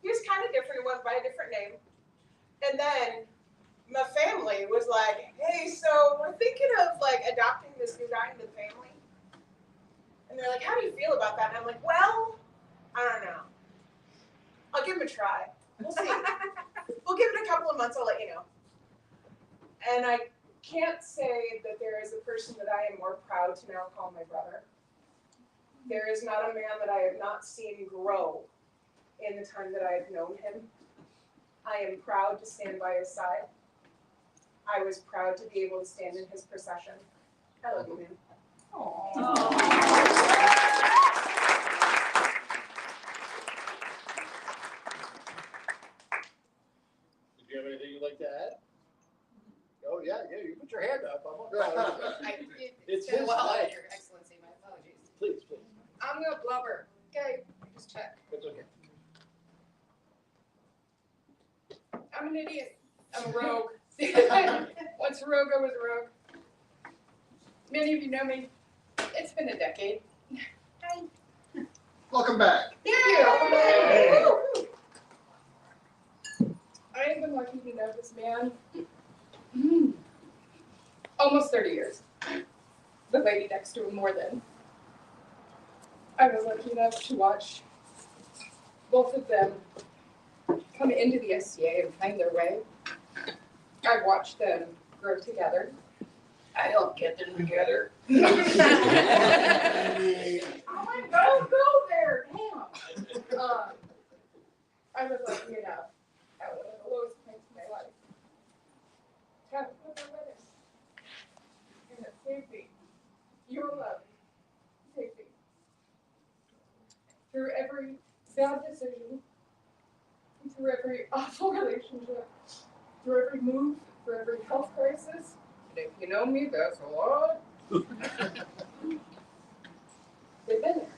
Speaker 7: he was kind of different. He went by a different name. And then my family was like, hey, so we're thinking of like adopting this new guy into the family. And they're like, how do you feel about that? And I'm like, well, I don't know. I'll give him a try. We'll see. We'll give it a couple of months, I'll let you know. And I can't say that there is a person that I am more proud to now call my brother. There is not a man that I have not seen grow in the time that I have known him. I am proud to stand by his side. I was proud to be able to stand in his procession. I love you, man.
Speaker 5: Did you have anything you'd like to add? Oh, yeah, you put your hand up.
Speaker 14: It's
Speaker 5: his
Speaker 14: been well,
Speaker 5: night.
Speaker 14: Your Excellency, my apologies.
Speaker 5: Please.
Speaker 14: I'm gonna blubber. Okay, just check.
Speaker 5: It's okay.
Speaker 14: I'm an idiot. I'm a rogue. Once a rogue, always a rogue. Many of you know me. It's been a decade. Hi.
Speaker 4: Welcome back.
Speaker 14: Thank you. I have been lucky to know this man almost 30 years. The lady next to him more than. I was lucky enough to watch both of them come into the SCA and find their way. I've watched them grow together. I helped get them together. Don't go there, damn. I was lucky enough at one of the lowest points in my life to have put my wedding. And it saved me. Your love saved me. Through every bad decision, through every awful relationship, through every move, through every health crisis. And if you know me, that's a lot. They've been there.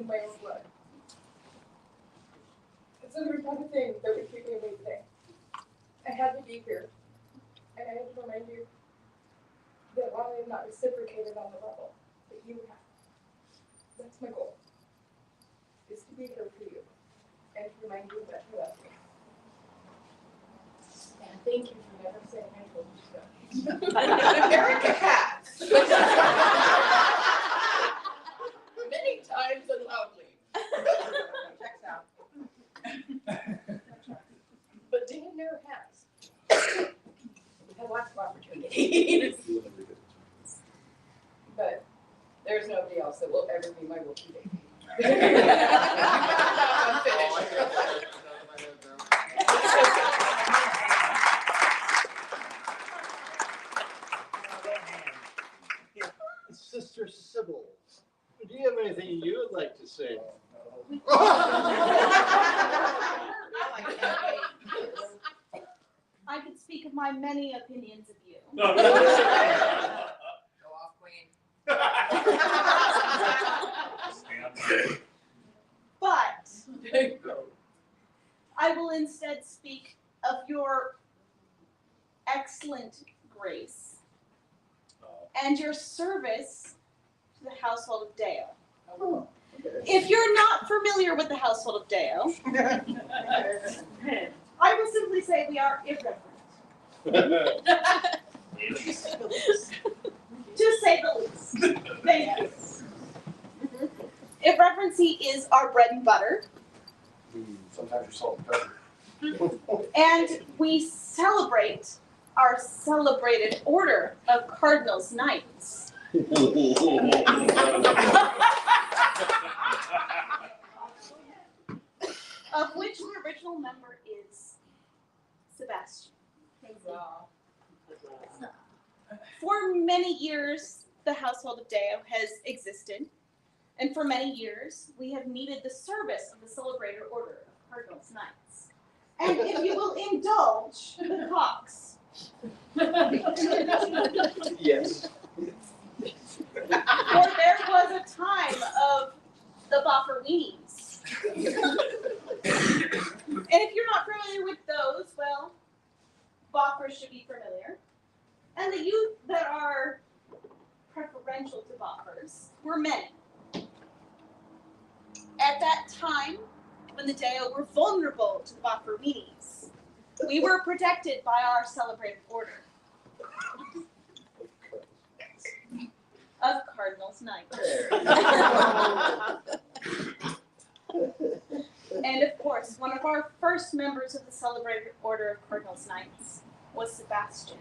Speaker 14: in my own blood. It's a very bad thing that would keep me away today. I had to be here, and I have to remind you that while I have not reciprocated on the level that you have, that's my goal, is to be here for you, and to remind you that you love me. And thank you for never saying I told you so.
Speaker 7: Erica has. Many times and loudly. Checks out. But Dan never has. We've had lots of opportunities. But there's nobody else that will ever be my Wookiee baby. I'm finished.
Speaker 5: Sister Sybil, do you have anything you would like to say?
Speaker 15: I could speak of my many opinions of you.
Speaker 9: Go off, Queen.
Speaker 15: But I will instead speak of your excellent grace and your service to the household of Deo.
Speaker 5: Oh,
Speaker 15: If you're not familiar with the household of Deo, I will simply say we are irreverent. To say the least. Thank you. Irreverency is our bread and butter,
Speaker 4: Sometimes you're salt and pepper.
Speaker 15: and we celebrate our celebrated order of Cardinals Knights. Of which the original member is Sebastian. For many years, the household of Deo has existed, and for many years, we have needed the service of the celebrated order of Cardinals Knights. And if you will indulge the Cox.
Speaker 5: yes.
Speaker 15: For there was a time of the Bofferweenies. And if you're not familiar with those, well, Boffers should be familiar. And the youth that are preferential to Boffers were many. At that time, when the Deo were vulnerable to the Bofferweenies, we were protected by our celebrated order of Cardinals Knights. And of course, one of our first members of the celebrated order of Cardinals Knights was Sebastian.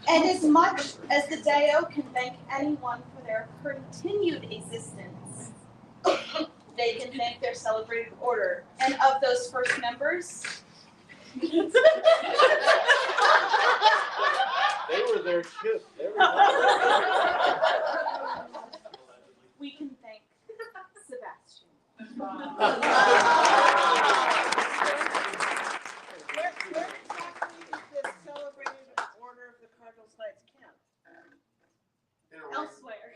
Speaker 15: And as much as the Deo can thank anyone for their continued existence, they can thank their celebrated order. And of those first members,
Speaker 5: They were there too. They were
Speaker 15: we can thank Sebastian.
Speaker 3: Where exactly is this celebrated order of the Cardinals Knights camp?
Speaker 15: Elsewhere.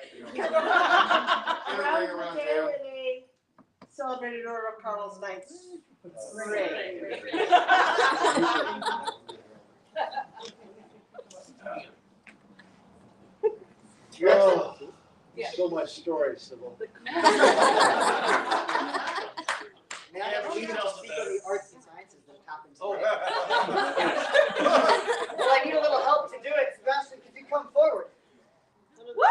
Speaker 3: Around the day where they celebrated order of Cardinals Knights. Great.
Speaker 5: Oh, so much story, Sybil.
Speaker 8: May I have leave it to speak on the arts and sciences that happened today? Well, I need a little help to do it. Sebastian, could you come forward? Woo!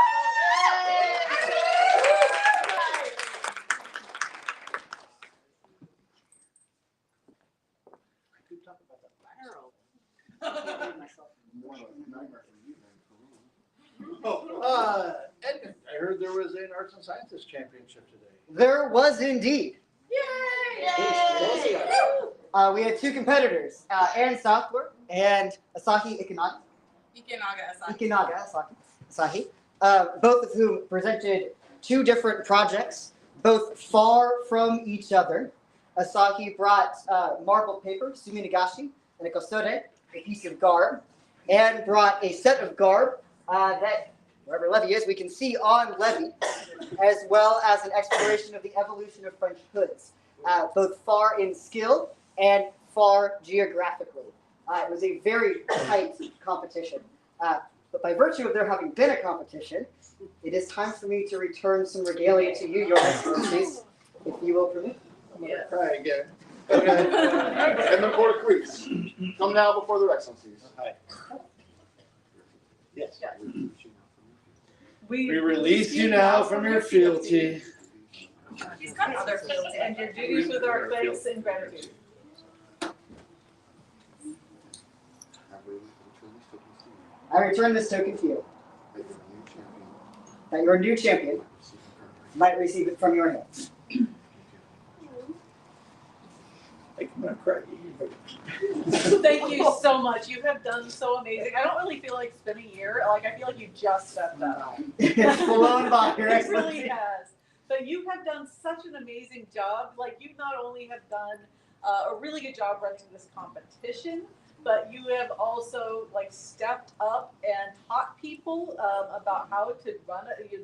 Speaker 5: Edmund, I heard there was an arts and sciences championship today.
Speaker 8: There was indeed.
Speaker 15: Yay!
Speaker 8: We had two competitors, Aaron Southworth and Asahi Ikinaga Asahi, both of whom presented two different projects, both far from each other. Asahi brought marble paper, suminagashi, and a kosode, a piece of garb, and brought a set of garb that wherever Levy is, we can see on Levy, as well as an exploration of the evolution of French hoods, both far in skill and far geographically. It was a very tight competition. But by virtue of there having been a competition, it is time for me to return some regalia to you, Your Excellencies, if you will permit.
Speaker 4: I'm going to cry again. And the Court of Queens, come now before their Excellencies.
Speaker 5: Hi. Yes.
Speaker 3: We
Speaker 5: release you now from your fealty.
Speaker 3: He's got other fealty. And your duties with our thanks and gratitude.
Speaker 8: I return this token to you, that your new champion might receive it from your hands.
Speaker 5: I'm gonna cry.
Speaker 3: Thank you so much. You have done so amazing. I don't really feel like it's been a year. Like, I feel like you just stepped up.
Speaker 8: It's flown by, Your
Speaker 3: It
Speaker 8: Excellency.
Speaker 3: really has. But you have done such an amazing job. Like, you not only have done a really good job running this competition, but you have also like stepped up and taught people about how to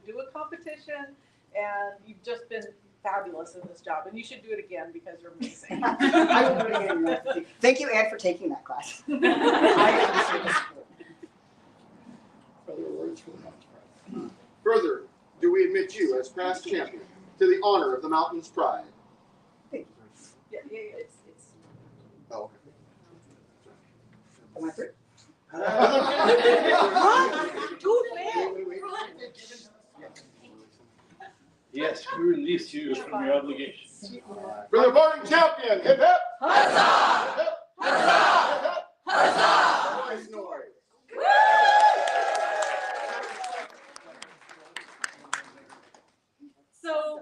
Speaker 3: do a competition, and you've just been fabulous in this job. And you should do it again because you're amazing.
Speaker 8: I will do it again, Your Excellency. Thank you, Anne, for taking that class. I appreciate the support.
Speaker 5: Further words for the Mountain's Pride.
Speaker 4: Further, do we admit you as past champion to the honor of the Mountain's Pride?
Speaker 8: Thank
Speaker 3: Yeah, it's
Speaker 4: Oh, okay.
Speaker 8: you. Am I through?
Speaker 13: Yes, we release you from your obligations.
Speaker 4: For the voting champion, hip hip!
Speaker 1: Huzzah!
Speaker 4: Hip hip!
Speaker 1: Huzzah!
Speaker 4: Hip hip!
Speaker 1: Huzzah!
Speaker 4: Noise, noise.
Speaker 3: So,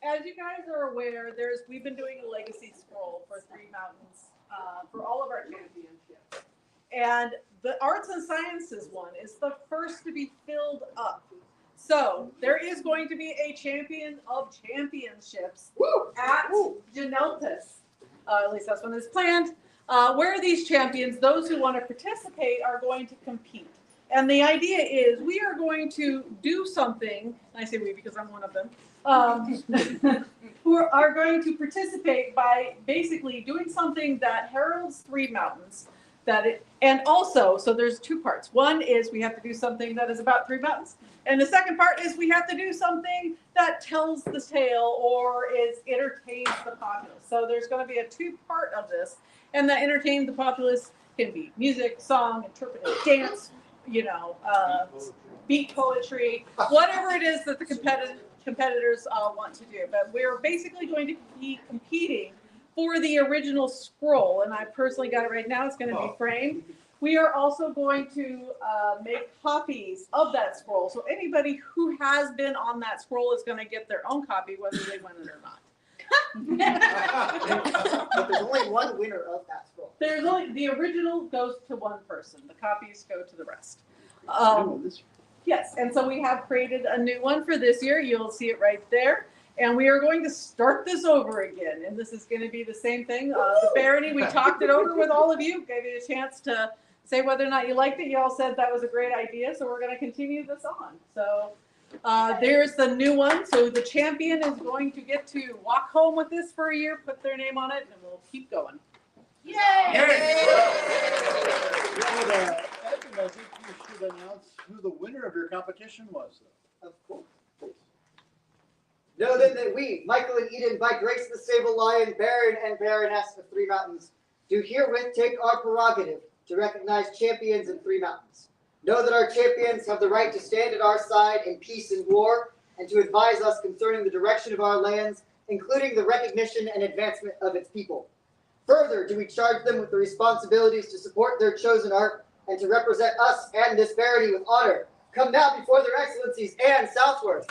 Speaker 3: as you guys are aware, we've been doing a legacy scroll for Three Mountains for all of our championships. And the arts and sciences one is the first to be filled up. So there is going to be a champion of championships at Janeltis. At least that's when it's planned. Where these champions, those who want to participate, are going to compete. And the idea is we are going to do something, and I say we because I'm one of them, who are going to participate by basically doing something that heralds Three Mountains. And also, so there's two parts. One is we have to do something that is about Three Mountains. And the second part is we have to do something that tells the tale or entertains the populace. So there's going to be a two-part of this. And that entertain the populace can be music, song, interpretive dance, beat poetry, whatever it is that the competitors want to do. But we're basically going to be competing for the original scroll, and I personally got it right now. It's going to be framed. We are also going to make copies of that scroll. So anybody who has been on that scroll is going to get their own copy, whether they win it or not.
Speaker 8: But there's only one winner of that scroll.
Speaker 3: There's only the original goes to one person. The copies go to the rest. Yes, and so we have created a new one for this year. You'll see it right there. And we are going to start this over again. And this is going to be the same thing. The Barony, we talked it over with all of you, gave you a chance to say whether or not you liked it. You all said that was a great idea. So we're going to continue this on. So there's the new one. So the champion is going to get to walk home with this for a year, put their name on it, and we'll keep going.
Speaker 1: Yay!
Speaker 5: I think you should announce who the winner of your competition was, though.
Speaker 8: Of course. Know then that we, Michael and Eden, by grace of the Sable Lion, Baron and Baroness of Three Mountains, do herewith take our prerogative to recognize champions in Three Mountains. Know that our champions have the right to stand at our side in peace and war, and to advise us concerning the direction of our lands, including the recognition and advancement of its people. Further, do we charge them with the responsibilities to support their chosen art and to represent us and this barony with honor. Come now before their excellencies and southward.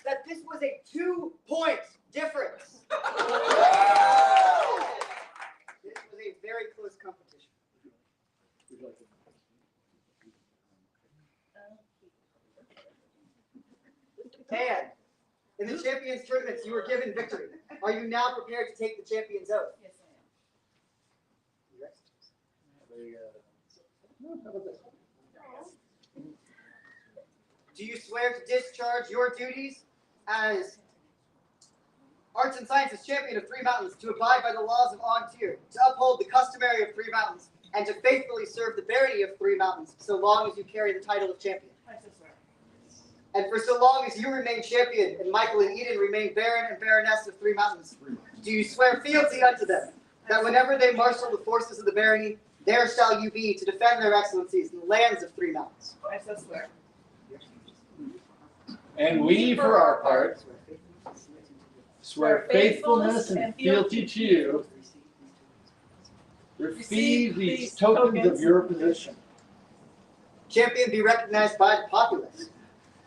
Speaker 8: That this was a 2-point difference. This was a very close competition. Tan, in the champions tournaments, you were given victory. Are you now prepared to take the champion's oath?
Speaker 3: Yes,
Speaker 8: Do you swear to discharge your duties as Arts and Sciences Champion of Three Mountains, to abide by the laws of Ontier, to uphold the customary of Three Mountains, and to faithfully serve the Barony of Three Mountains, so long as you carry the title of champion?
Speaker 3: I so swear.
Speaker 8: And for so long as you remain champion, and Michael and Eden remain Baron and Baroness of Three Mountains, do you swear fealty unto them, that whenever they marshal the forces of the Barony, there shall you be to defend their excellencies in the lands of Three Mountains?
Speaker 3: I so swear.
Speaker 5: And we, for our part, swear faithfulness and fealty to you. Receive these tokens of your position.
Speaker 8: Champion, be recognized by the populace.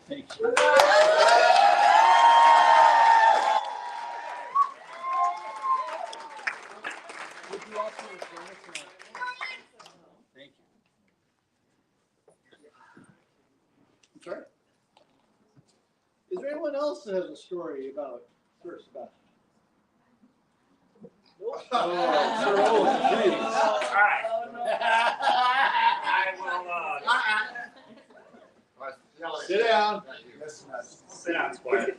Speaker 5: Thank you. Thank you. I'm sorry? Is there anyone else that has a story about Sir Sebastian? Oh, Sir Owen, please.
Speaker 2: All right. I will
Speaker 5: Sit down.
Speaker 2: sit down, Squire.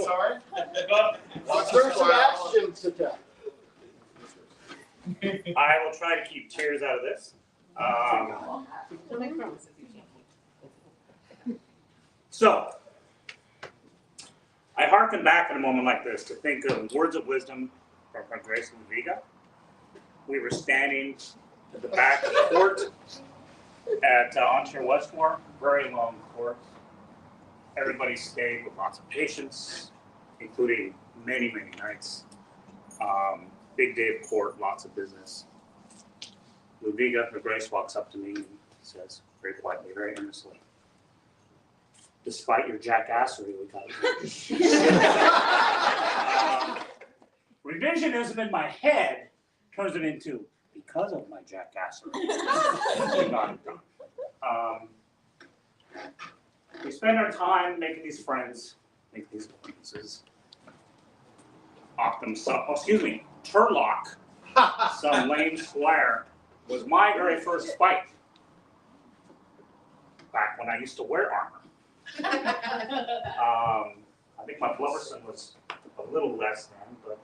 Speaker 4: Sorry?
Speaker 5: Sir Sebastian, sit down.
Speaker 2: I will try to keep tears out of this. So, I hearken back in a moment like this to think of words of wisdom from Her Grace Ludviga. We were standing at the back of the court at Ontario Westmore, very long court. Everybody stayed with lots of patience, including many, many nights. Big day of court, lots of business. Ludviga, Her Grace, walks up to me and says, very quietly, very earnestly, "Despite your jackassery, we got it." Revisionism in my head turns it into, because of my jackassery, we got it done. We spend our time making these friends, making these acquaintances. Turlock, some lame squire, was my very first fight. Back when I used to wear armor. I think my Blummerson was a little less then, but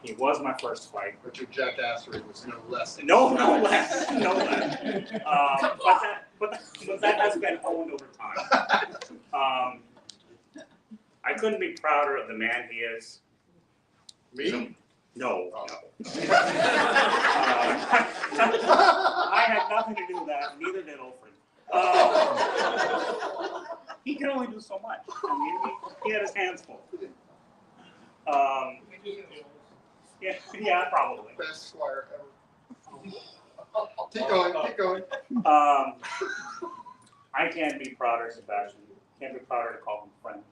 Speaker 2: he was my first fight.
Speaker 4: But your jackassery was no less.
Speaker 2: No less. But that has been honed over time. I couldn't be prouder of the man he is.
Speaker 4: Me?
Speaker 2: No. I had nothing to do with that. Neither did Alfred. He can only do so much. I mean, he had his hands full. Yeah, probably.
Speaker 4: Best squire ever. Keep going.
Speaker 2: I can't be prouder of Sebastian. Can't be prouder to call him friend.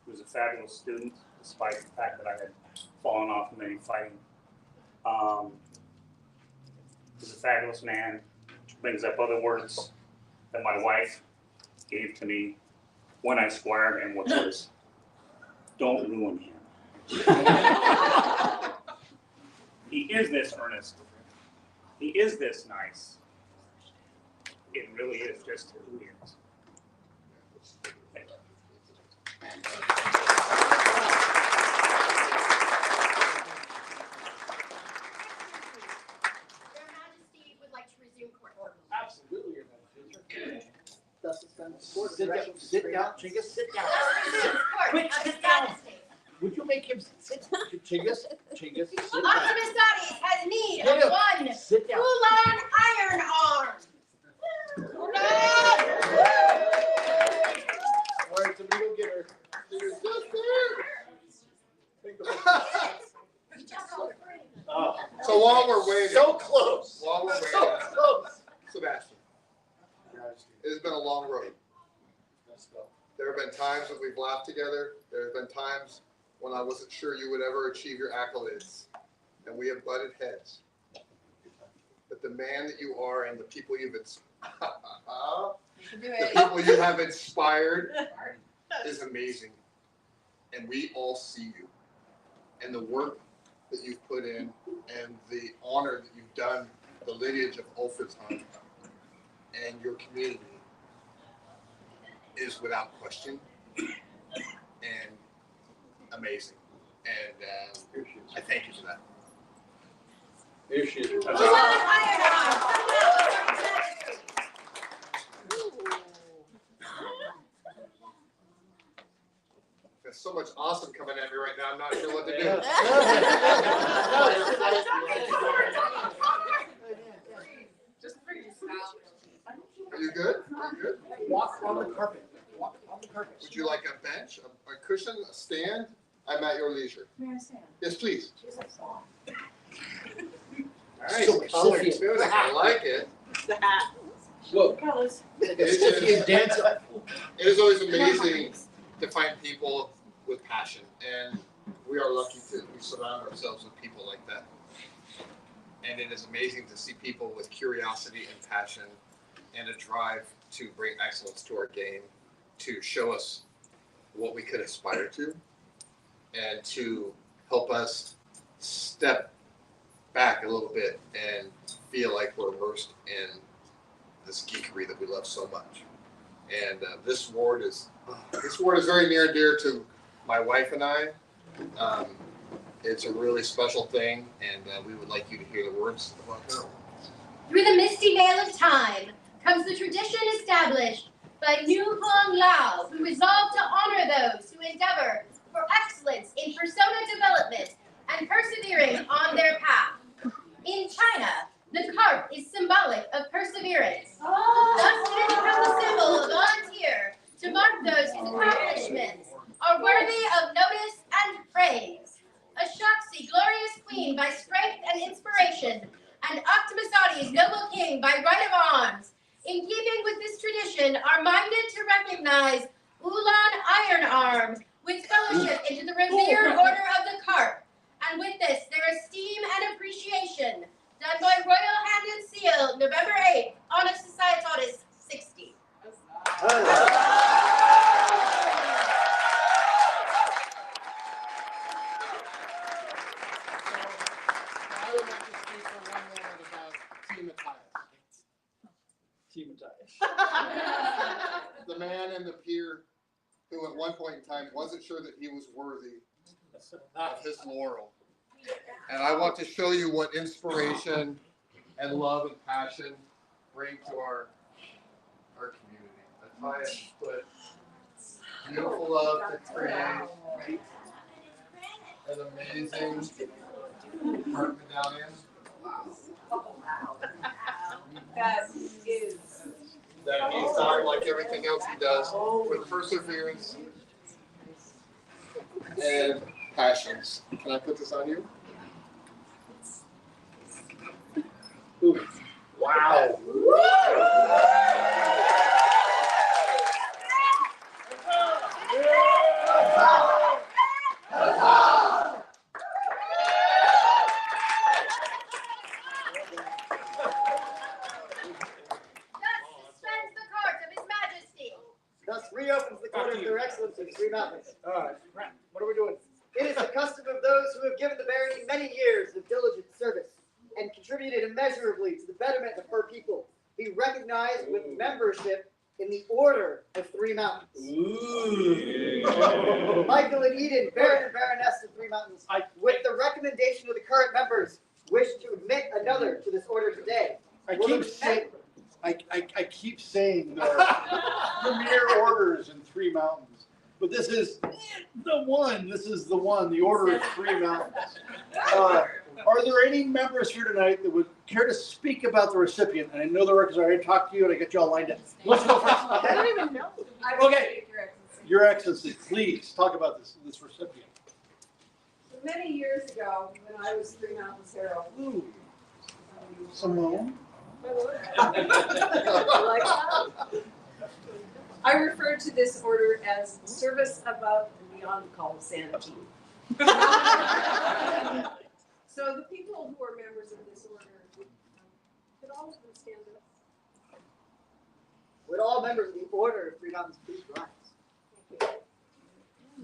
Speaker 2: He was a fabulous student, despite the fact that I had fallen off in many fighting. He's a fabulous man, which brings up other words that my wife gave to me when I squired him, which was, "Don't ruin him." He is this earnest. He is this nice. It really is just who he is. Thank you.
Speaker 1: Your Majesty would like to resume court order.
Speaker 5: Absolutely, Your Majesty.
Speaker 8: Thus suspends the court.
Speaker 5: Sit down, Chinggis, sit down.
Speaker 1: Quick, sit down.
Speaker 5: Would you make him sit? Chinggis, sit down.
Speaker 1: Optimus Dotties has need of
Speaker 5: Sit down.
Speaker 1: one
Speaker 5: Sit down.
Speaker 1: Ulan iron arm.
Speaker 5: All right, so we go get her.
Speaker 4: It's just there.
Speaker 5: Oh,
Speaker 4: So while we're waiting.
Speaker 5: so close.
Speaker 4: While we're
Speaker 5: So
Speaker 4: waiting.
Speaker 5: close.
Speaker 4: Sebastian, it has been a long road. There have been times when we've laughed together. There have been times when I wasn't sure you would ever achieve your accolades. And we have butted heads. But the man that you are and the people you've the people you have inspired is amazing. and we all see you, and the work that you've put in, and the honor that you've done the lineage of Ulfridsheim and your community is without question and amazing. And I thank you for that.
Speaker 5: Here she is.
Speaker 4: There's so much awesome coming at me right now. I'm not sure what to do.
Speaker 7: Just freeze.
Speaker 4: Are you good? Are you good?
Speaker 5: Walk on the carpet. Walk on the carpet.
Speaker 4: Would you like a bench, a cushion, a stand? I'm at your leisure.
Speaker 7: May I stand?
Speaker 4: Yes, please.
Speaker 7: All
Speaker 4: Nice color tunic. I like it.
Speaker 8: The hat.
Speaker 5: Whoa.
Speaker 7: Colors.
Speaker 4: It is always amazing to find people with passion, and we are lucky to surround ourselves with people like that. And it is amazing to see people with curiosity and passion and a drive to bring excellence to our game, to show us what we could aspire to, and to help us step back a little bit and feel like we're immersed in this geekery that we love so much. And this award is very near and dear to my wife and I. It's a really special thing, and we would like you to hear the words about her.
Speaker 1: Through the misty veil of time comes the tradition established by New Hong Lao, who resolved to honor those who endeavor for excellence in persona development and persevering on their path. In China, the carp is symbolic of perseverance. Thus, it has become the symbol of volunteer to mark those whose accomplishments are worthy of notice and praise. A Shaxi, glorious queen by strength and inspiration, and Octomisati's noble king by right of arms. In keeping with this tradition, are minded to recognize Ulan Iron Arm with fellowship into the revered order of the carp. And with this, their esteem and appreciation, done by royal hand and seal, November 8th, Honor Societatis 60.
Speaker 4: I would like to speak for one moment about Team Matthias.
Speaker 5: Team Matthias.
Speaker 4: The man and the peer who at one point in time wasn't sure that he was worthy of his laurel. And I want to show you what inspiration and love and passion bring to our community. Matthias put beautiful love to create an amazing heart medallion.
Speaker 3: That is.
Speaker 4: That he's done like everything else he does with perseverance and passions. Can I put this on you? Ooh. Wow.
Speaker 8: Thus reopens the court of their excellence in Three Mountains.
Speaker 5: All right, what are we doing?
Speaker 8: It is the custom of those who have given the barony many years of diligent service and contributed immeasurably to the betterment of her people, be recognized with membership in the Order of Three Mountains.
Speaker 5: Ooh.
Speaker 8: Michael and Eden, Baron and Baroness of Three Mountains, with the recommendation of the current members, wish to admit another to this order today.
Speaker 5: I keep saying there are premier orders in Three Mountains, but this is the one. This is the one, the Order of Three Mountains. Are there any members here tonight that would care to speak about the recipient? And I know the records. I already talked to you, and I got you all lined up. Let's go first.
Speaker 3: I don't even know.
Speaker 5: Okay, Your Excellency, please talk about this recipient.
Speaker 3: Many years ago, when I was Three Mountains Herald.
Speaker 5: Ooh. Simone.
Speaker 3: I refer to this order as service above and beyond the call of sanity. So the people who are members of this order, could all of them stand up?
Speaker 8: Would all members of the Order of Three Mountains please rise?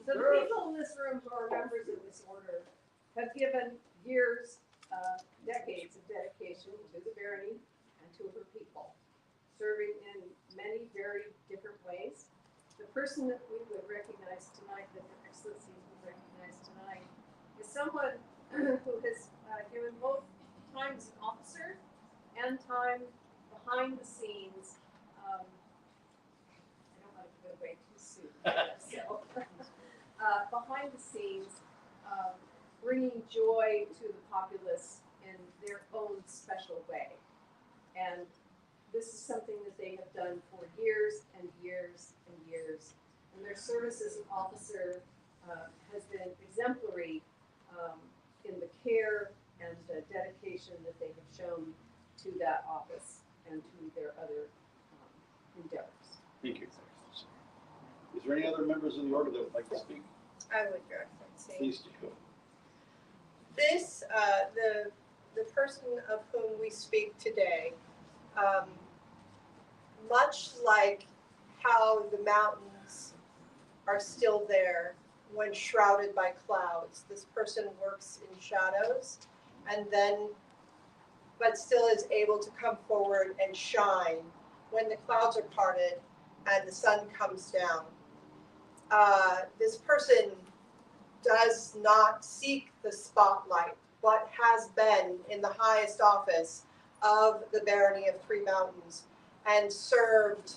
Speaker 3: So the people in this room who are members of this order have given years, decades of dedication to the barony and to her people, serving in many very different ways. The person that we would recognize tonight, that the Excellencies would recognize tonight, is someone who has given both time as an officer and time behind the scenes. I don't want to give it away too soon. So, behind the scenes, bringing joy to the populace in their own special way. And this is something that they have done for years and years and years. And their service as an officer has been exemplary in the care and the dedication that they have shown to that office and to their other endeavors.
Speaker 5: Thank you. Is there any other members of the order that would like to speak?
Speaker 10: I would, Your Excellency.
Speaker 5: Please do.
Speaker 10: This, the person of whom we speak today, much like how the mountains are still there when shrouded by clouds, this person works in shadows and then, but still is able to come forward and shine when the clouds are parted and the sun comes down. This person does not seek the spotlight, but has been in the highest office of the Barony of Three Mountains and served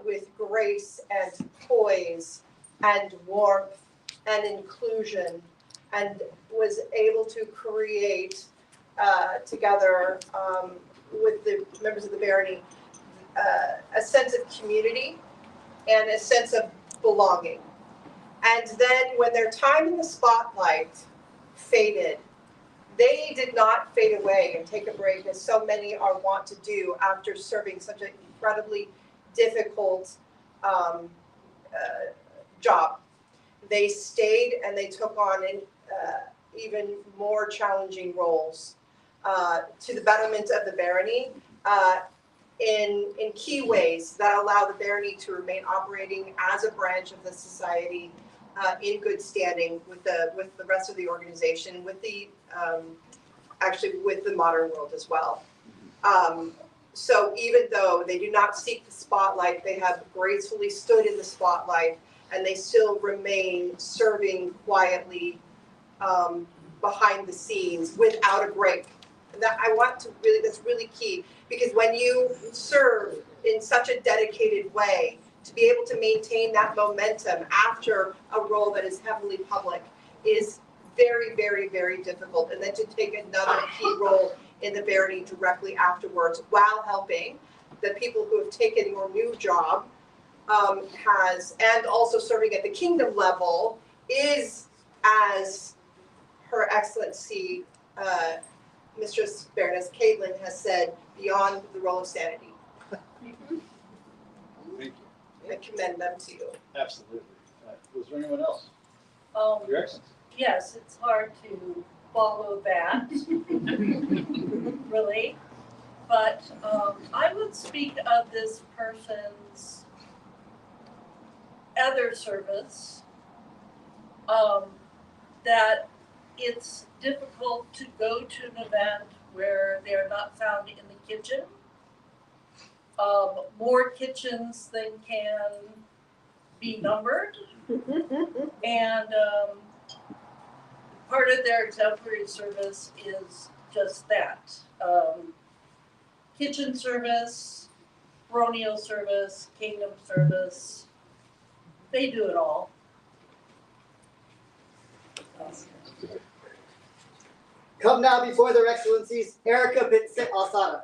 Speaker 10: with grace and poise and warmth and inclusion, and was able to create together with the members of the Barony a sense of community and a sense of belonging. And then when their time in the spotlight faded, they did not fade away and take a break, as so many are wont to do after serving such an incredibly difficult job. They stayed and they took on even more challenging roles to the betterment of the barony in key ways that allow the barony to remain operating as a branch of the society in good standing with the rest of the organization, with the actually with the modern world as well. So even though they do not seek the spotlight, they have gracefully stood in the spotlight, and they still remain serving quietly behind the scenes without a break. And that I want to really, that's really key, because when you serve in such a dedicated way, to be able to maintain that momentum after a role that is heavily public is very, very, very difficult. And then to take another key role in the barony directly afterwards while helping the people who have taken your new job and also serving at the kingdom level is, as Her Excellency Mistress Baroness Caitlin has said, beyond the role of sanity.
Speaker 5: Thank you.
Speaker 10: I commend them to you.
Speaker 5: Absolutely. Was there anyone else? Your Excellency.
Speaker 16: Yes, it's hard to follow that, really. But I would speak of this person's other service, that it's difficult to go to an event where they are not found in the kitchen. More kitchens than can be numbered. And part of their exemplary service is just that. Kitchen service, baronial service, kingdom service, they do it all.
Speaker 8: Come now before their Excellencies, Erica Vincent Alsada.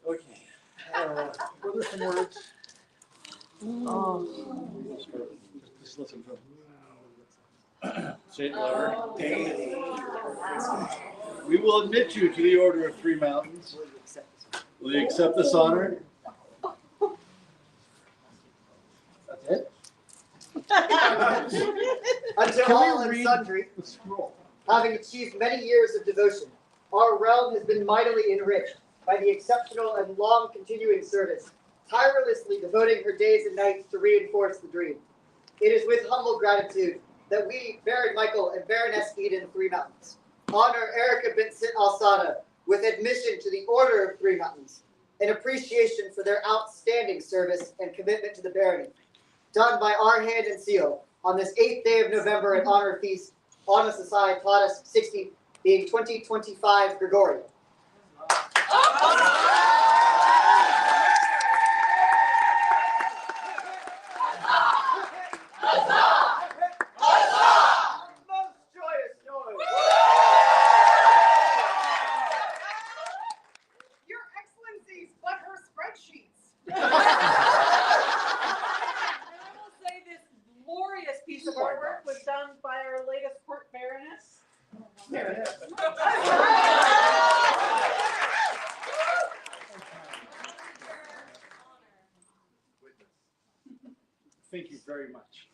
Speaker 5: Okay. Were there some words? Just listen to them. Say it louder. We will admit you to the Order of Three Mountains. Will you accept this honor? That's it?
Speaker 8: Until
Speaker 5: Can we
Speaker 8: all and
Speaker 5: read
Speaker 8: sundry,
Speaker 5: the scroll?
Speaker 8: having achieved many years of devotion, our realm has been mightily enriched by the exceptional and long continuing service, tirelessly devoting her days and nights to reinforce the dream. It is with humble gratitude that we, Baron Michael and Baroness Eden Three Mountains, honor Erica Vincent Alsada with admission to the Order of Three Mountains, in appreciation for their outstanding service and commitment to the barony, done by our hand and seal on this 8th day of November in honor feast, Honor Societatis 60, being 2025 Gregorian.
Speaker 7: Your Excellencies, but her spreadsheets.
Speaker 3: And I will say this glorious piece of artwork was done by our latest court baroness.
Speaker 5: Thank you very much.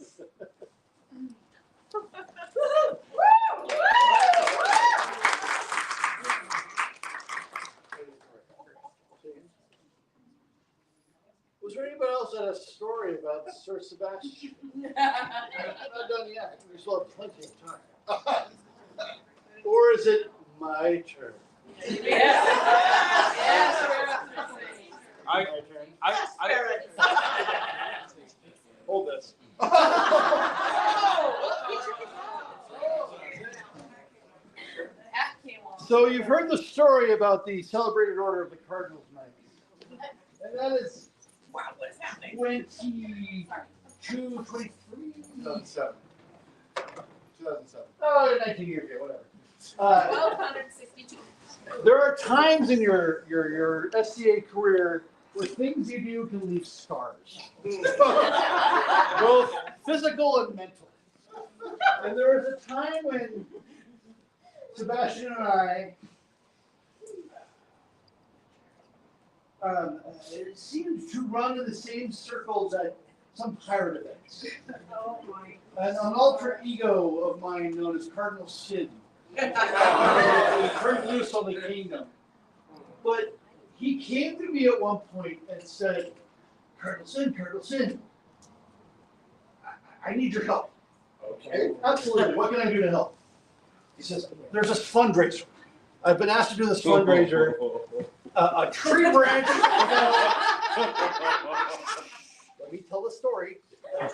Speaker 5: Was there anybody else that had a story about Sir Sebastian? I'm not done yet. We still have plenty of time. Or is it my turn? Hold this. So you've heard the story about the celebrated Order of the Cardinals Knights. And that is,
Speaker 7: Wow, what is happening?
Speaker 5: 23? 2007.
Speaker 4: 2007.
Speaker 5: Oh, 19 years ago, whatever.
Speaker 14: 1262.
Speaker 5: There are times in your SCA career where things you do can leave scars, both physical and mental. And there was a time when Sebastian and I seemed to run in the same circles at some pirate events.
Speaker 7: Oh my.
Speaker 5: An alter ego of mine known as Cardinal Sid turned loose on the kingdom. But he came to me at one point and said, Cardinal Sin, I need your help.
Speaker 4: Okay.
Speaker 5: Absolutely. What can I do to help? He says, there's this fundraiser. I've been asked to do this fundraiser. A tree branch. Let me tell the story. A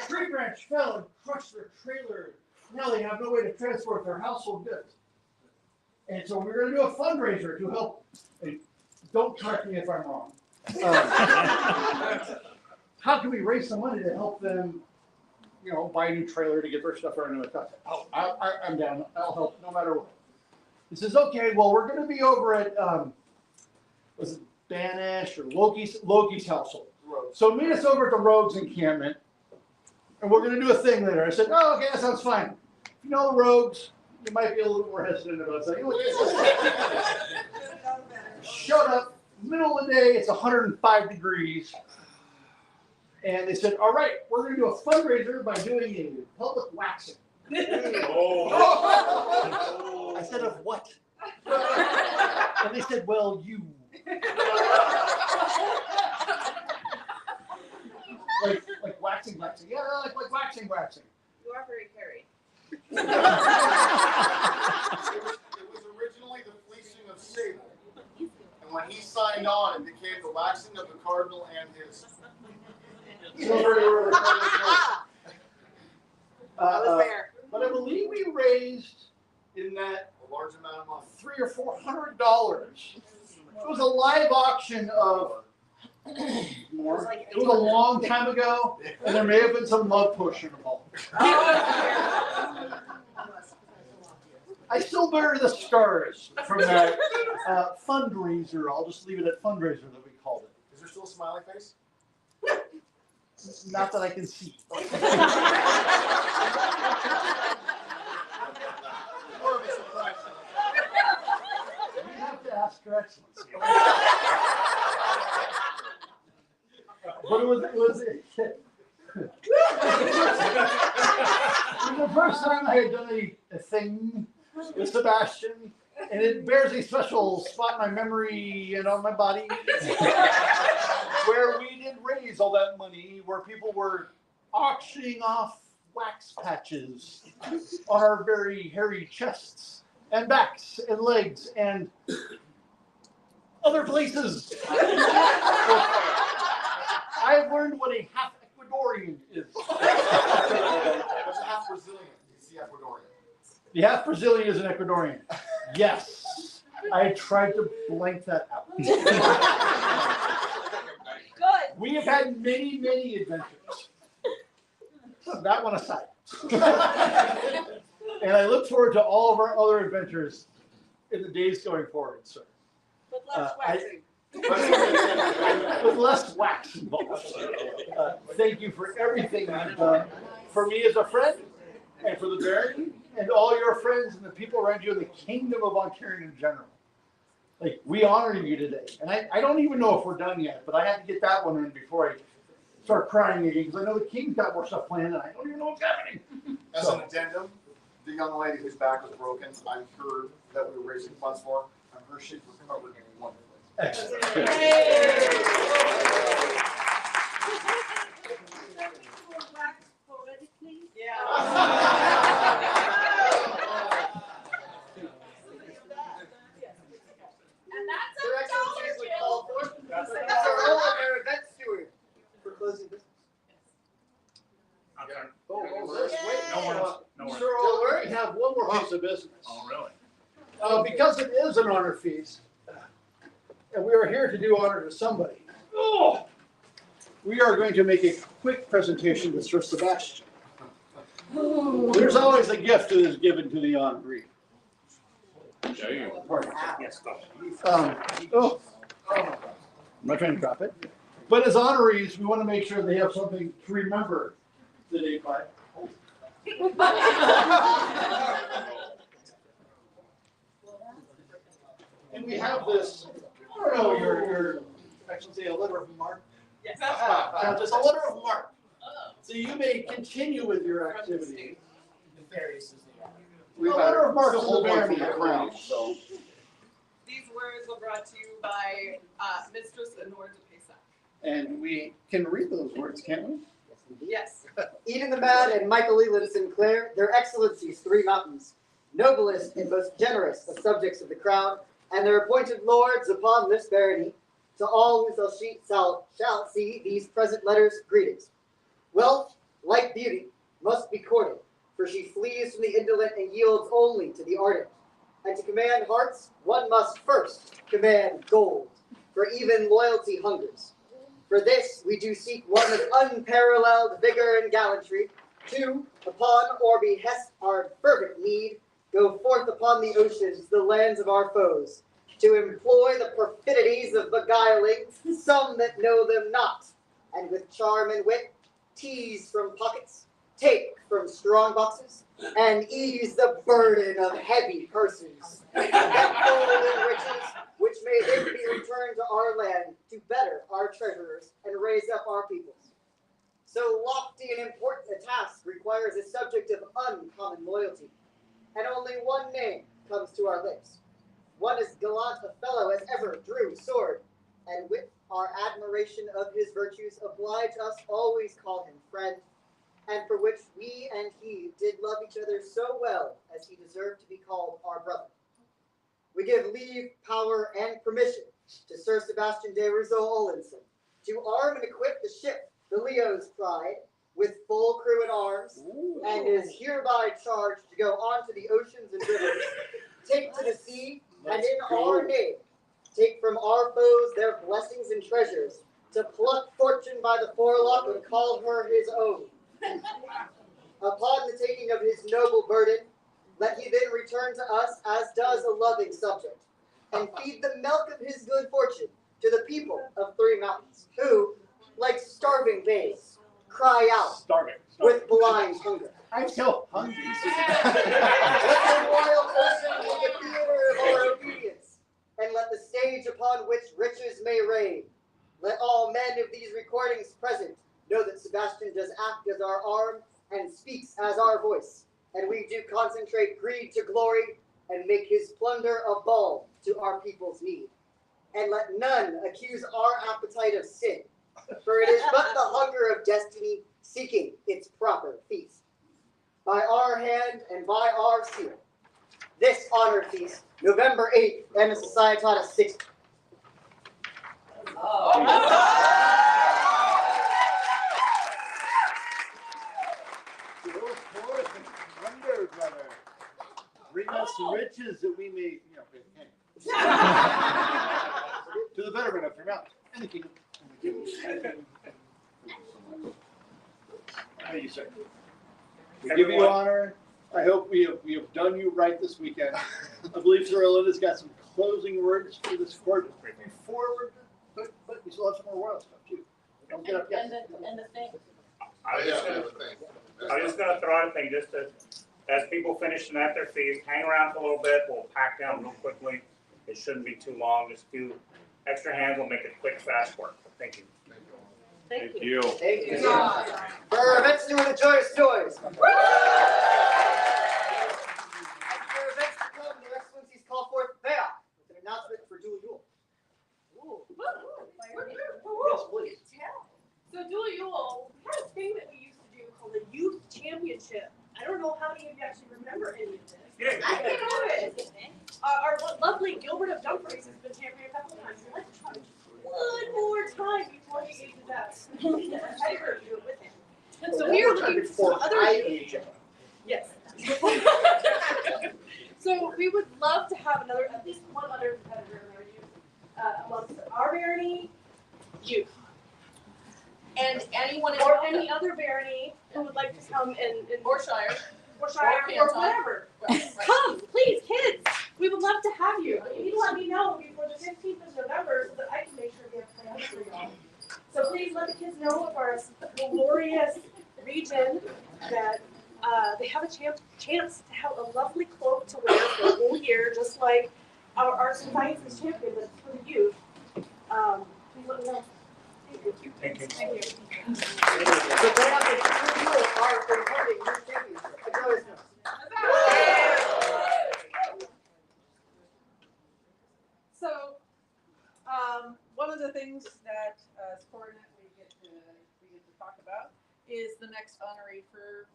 Speaker 5: tree branch fell and crushed their trailer. Now they have no way to transport their household goods. And so we're going to do a fundraiser to help. And don't correct me if I'm wrong. How can we raise some money to help them, buy a new trailer to get their stuff around the country? Oh, I'm down. I'll help no matter what. He says, okay, well, we're going to be over at, was it Banish or Loki's household? So meet us over at the Rogues encampment, and we're going to do a thing there. I said, oh, okay, that sounds fine. If you know the Rogues, you might be a little more hesitant about saying, showed up, middle of the day, it's 105 degrees. And they said, all right, we're going to do a fundraiser by doing a public waxing. I said, of what? And they said, well, you. like waxing. Yeah, like waxing.
Speaker 10: You are very carried.
Speaker 4: It was originally the fleecing of sable. And when he signed on, it became the waxing of the cardinal and his.
Speaker 5: But I believe we raised in that
Speaker 4: A large amount of money.
Speaker 5: $300 or $400. It was a live auction of more. It was a long time ago, and there may have been some love potion involved. I still bear the scars from that fundraiser. I'll just leave it at fundraiser that we called it.
Speaker 4: Is there still a smiley face?
Speaker 5: Not that I can see.
Speaker 4: More of a surprise.
Speaker 5: Your Excellency. But it was the first time I had done a thing with Sebastian, and it bears a special spot in my memory and on my body, where we did raise all that money, where people were auctioning off wax patches on our very hairy chests and backs and legs and other places. I've learned what a half Ecuadorian is.
Speaker 4: What's a half Brazilian? He's the Ecuadorian.
Speaker 5: The half Brazilian is an Ecuadorian. Yes. I tried to blank that out.
Speaker 15: Good.
Speaker 5: We have had many, many adventures. That one aside. And I look forward to all of our other adventures in the days going forward, sir.
Speaker 15: With less waxing.
Speaker 5: With less wax involved. Thank you for everything you've done for me as a friend, and for the Barony, and all your friends and the people around you in the Kingdom of Ontario in general. Like, we honor you today. And I don't even know if we're done yet, but I had to get that one in before I start crying again, because I know the King's got more stuff planned, and I don't even know what's happening.
Speaker 4: As an addendum, the young lady whose back was broken, I'm heard that we were raising funds for. I'm her she's recovered wonderfully.
Speaker 5: Excellent.
Speaker 8: And that's Your Excellencies would call for Sir Owen, our event steward, for closing business.
Speaker 2: Okay.
Speaker 5: Oh,
Speaker 2: No worries. No worries.
Speaker 5: Sir Owen, we have one more piece of business.
Speaker 2: Oh, really?
Speaker 5: Because it is an honor feast, and we are here to do honor to somebody. Oh, we are going to make a quick presentation to Sir Sebastian. There's always a gift that is given to the honoree.
Speaker 2: Yes, go.
Speaker 5: I'm not trying to drop it. But as honorees, we want to make sure they have something to remember the day by. And we have this, I don't know, your Excellency, a letter of marque.
Speaker 7: Yes.
Speaker 5: Just a letter of marque. So you may continue with your activity.
Speaker 9: Nefarious as they are.
Speaker 5: A letter of marque
Speaker 4: The
Speaker 5: to
Speaker 4: whole
Speaker 5: the
Speaker 4: one
Speaker 5: Barony.
Speaker 4: from the crown, so.
Speaker 7: These words were brought to you by Mistress Honora de Paysac.
Speaker 5: And we can read those words, can't we?
Speaker 7: Yes.
Speaker 8: Eden the Mad and Michael Leland Sinclair, their Excellencies, Three Mountains, noblest and most generous of subjects of the crown, and their appointed lords upon this barony, to all who shall see these present letters, greetings. Wealth, like beauty, must be courted, for she flees from the indolent and yields only to the ardent. And to command hearts, one must first command gold, for even loyalty hungers. For this we do seek one of unparalleled vigor and gallantry, to, upon or behest our fervent need, go forth upon the oceans, the lands of our foes, to employ the perfidies of beguiling some that know them not, and with charm and wit, tease from pockets, take from strong boxes, and ease the burden of heavy purses, that gold and riches, which may then be returned to our land to better our treasurers and raise up our peoples. So lofty and important a task requires a subject of uncommon loyalty, and only one name comes to our lips. One as gallant a fellow as ever drew sword, and with our admiration of his virtues oblige us always call him friend, and for which we and he did love each other so well as he deserved to be called our brother. We give leave, power, and permission to Sir Sebastian de Rizzo Olenson to arm and equip the ship, the Leo's Pride, with full crew and arms, and is hereby charged to go on to the oceans and rivers, take to the sea, and in our name, take from our foes their blessings and treasures, to pluck fortune by the forelock and call her his own. Upon the taking of his noble burden, let he then return to us as does a loving subject, and feed the milk of his good fortune to the people of Three Mountains, who, like starving babes, cry out with blind hunger.
Speaker 5: I'm so hungry.
Speaker 8: Let the wild ocean be the theater of our obedience, and let the state our arm and speaks as our voice. And we do concentrate greed to glory and make his plunder a balm to our people's need. And let none accuse our appetite of sin, for it is but the hunger of destiny seeking its proper feast. By our hand and by our seal, this honored feast, November 8th, and the Societatis 6th.
Speaker 5: Wonder, brother. Bring us riches that we may, to the betterment of your mouth and the kingdom. Thank you, sir. We give you honor. I hope we have done you right this weekend. I believe Sir Linda's got some closing words for this court before but we still have some more royal stuff too. Don't get up yet.
Speaker 15: And the thing.
Speaker 2: I was just gonna throw out a thing, just as people finish at their feast, hang around for a little bit, we'll pack down real quickly. It shouldn't be too long, just a few extra hands will make it quick, fast work. Thank you.
Speaker 8: Thank
Speaker 2: you.
Speaker 8: Thank you. For our events new and the joyous joys. For events to come, Your Excellencies call forth Beoc with an announcement for Dual Yule.
Speaker 5: Yes, please.
Speaker 17: So Dual Yule, we had a thing that we used to do called the Youth Championship. I don't know how many of you actually remember any of this.
Speaker 2: Yeah.
Speaker 17: I think of it. Our lovely Gilbert of Dumfries has been champion a couple of times. We'd like to try one more time before he ages out. I heard you do it with him. So we are looking for some other Yes. So we would love to have at least one other competitor in our youth, amongst our barony youth. And anyone or any other barony who would like to come and or Shire or whatever. Come, please, kids. We would love to have you. But you need to let me know before the 15th of November so that I can make sure we have plans for y'all. So please let the kids know of our glorious region that they have a chance to have a lovely cloak to wear for a whole year, just like our Arts and Sciences champion that's for the youth. Please let me know.
Speaker 2: Thank you.
Speaker 8: So they have the Dual Yule are recording your championship. A joyous note.
Speaker 3: So, one of the things that as coordinate we get to talk about is the next honoree for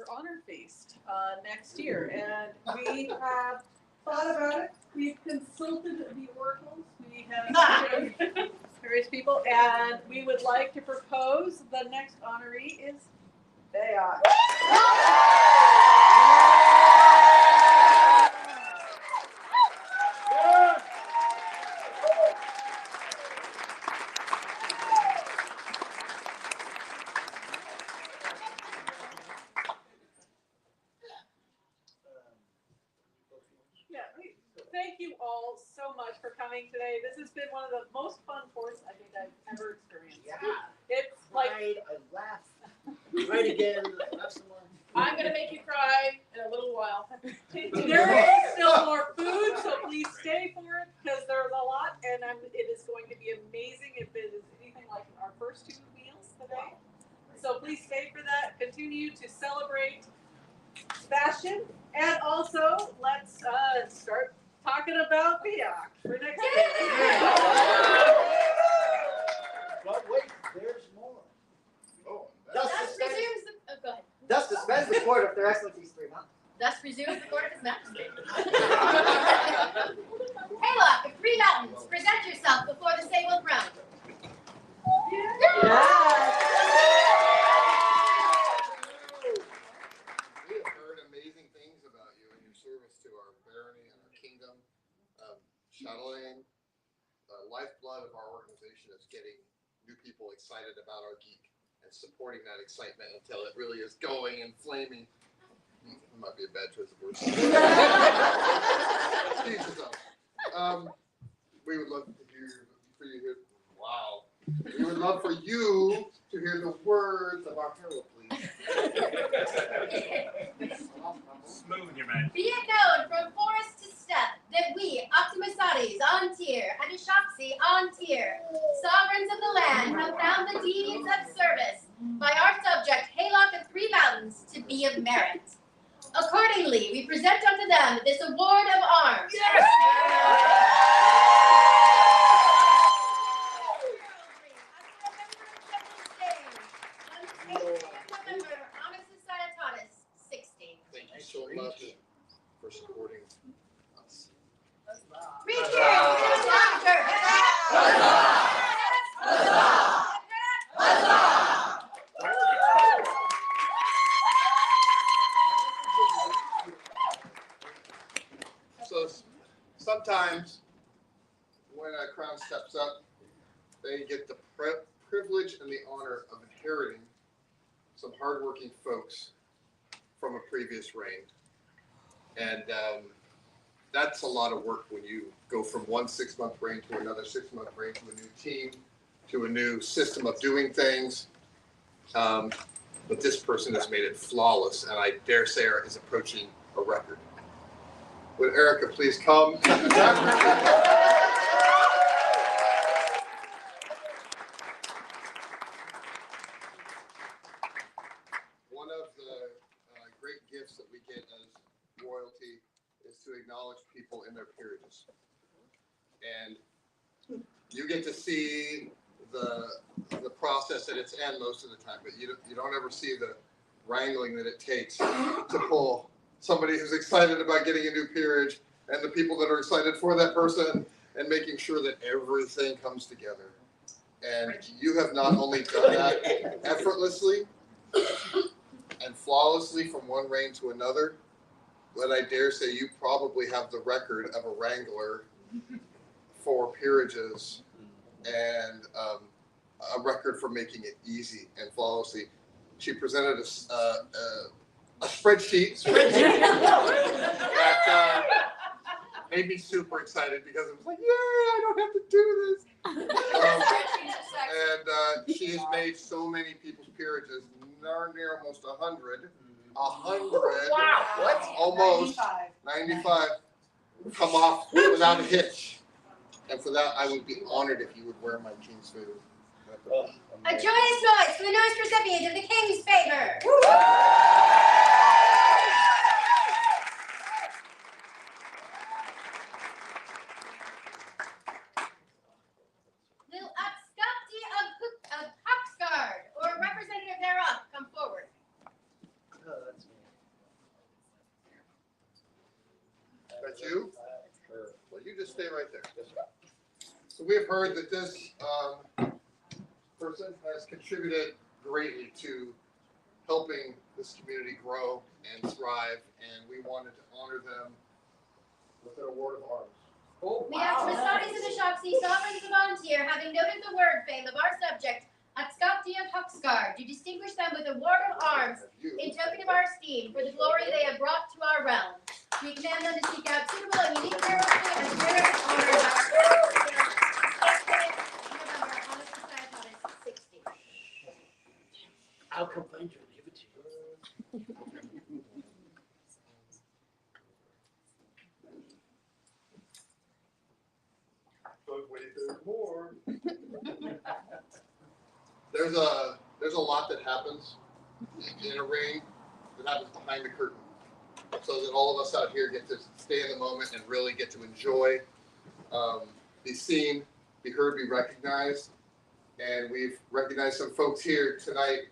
Speaker 3: Honor Feast next year, and we have thought about it. We've consulted the oracles. We have various people, and we would like to propose the next honoree is Beoc. Thank you all so much for coming today. This has been one of the most fun courts I think I've ever experienced.
Speaker 9: Yeah.
Speaker 3: It's
Speaker 9: I laughed. Right again. I laughed some more.
Speaker 17: I'm gonna make you cry in a little while. There is still more food, so please stay for it because there's a lot, and it is going to be amazing if it is anything like our first two meals today. So please stay for that. Continue to celebrate Sebastian, and also let's start talking about Beoc for next year.
Speaker 5: But wait, there's more.
Speaker 4: Oh,
Speaker 8: Thus suspends the court of Their Excellencies 3 Mountains.
Speaker 1: Thus resumes the court of His Majesty. Haylock of Three Mountains, present yourself before the sable throne.
Speaker 4: We have heard amazing things about you and your service to our barony and our kingdom. Chatelaine, the lifeblood of our organization is getting new people excited about our geek and supporting that excitement until it really is going and flaming. It might be a bad choice of words. Excuse yourself. We would love to hear for you here. Wow. We would love for you to hear the words of our herald, please.
Speaker 2: Smooth, your man.
Speaker 1: Be it known from forest to steppe that we, Optimasates on tier and Ashoxi on tier, sovereigns of the land, have found the deeds of service by our subject Haylock and them this award of arms.
Speaker 2: Yes!
Speaker 1: November, Honest Societatis 60.
Speaker 4: Thank you so much for supporting us.
Speaker 1: Three cheers for the doctor.
Speaker 4: So sometimes when a crown steps up, they get the privilege and the honor of inheriting some hardworking folks from a previous reign. And that's a lot of work when you go from one 6-month reign to another 6-month reign to a new team, to a new system of doing things. But this person has made it flawless, and I dare say is approaching a record. Would Erica please come? One of the great gifts that we get as royalty is to acknowledge people in their peerages. And you get to see the process at its end most of the time, but you don't ever see the wrangling that it takes to pull somebody who's excited about getting a new peerage and the people that are excited for that person and making sure that everything comes together. And you have not only done that effortlessly and flawlessly from one reign to another, but I dare say you probably have the record of a wrangler for peerages and a record for making it easy and flawlessly. She presented a spreadsheet that made me super excited because it was like, yay, I don't have to do this. And she has made so many people's peerages, near almost 100. 100.
Speaker 10: Wow. What?
Speaker 4: Almost 95 come off without a hitch. And for that, I would be honored if you would wear my king's favor.
Speaker 1: A joyous noise for the newest recipient of the King's favor. Will Abskopti of Huxgard, or a representative thereof, come forward?
Speaker 12: Oh, that's me.
Speaker 4: That's you? Well, you just stay right there. So we have heard that this person has contributed greatly to helping this community grow and thrive, and we wanted to honor them with an award of arms.
Speaker 1: We ask Masades of the Shoxi, sovereigns of Volunteer, having noted the word fame of our subject, Abskopti of Huxgard, to distinguish them with a ward of arms in token of our esteem for the glory they have brought to our realm. We command them to seek out suitable and unique ceremony and generous honor of our November, Honest Societatis 60.
Speaker 11: I'll complain to give it to you.
Speaker 4: But wait, there's more. There's a lot that happens in a reign that happens behind the curtain, so that all of us out here get to stay in the moment and really get to enjoy, be seen, be heard, be recognized. And we've recognized some folks here tonight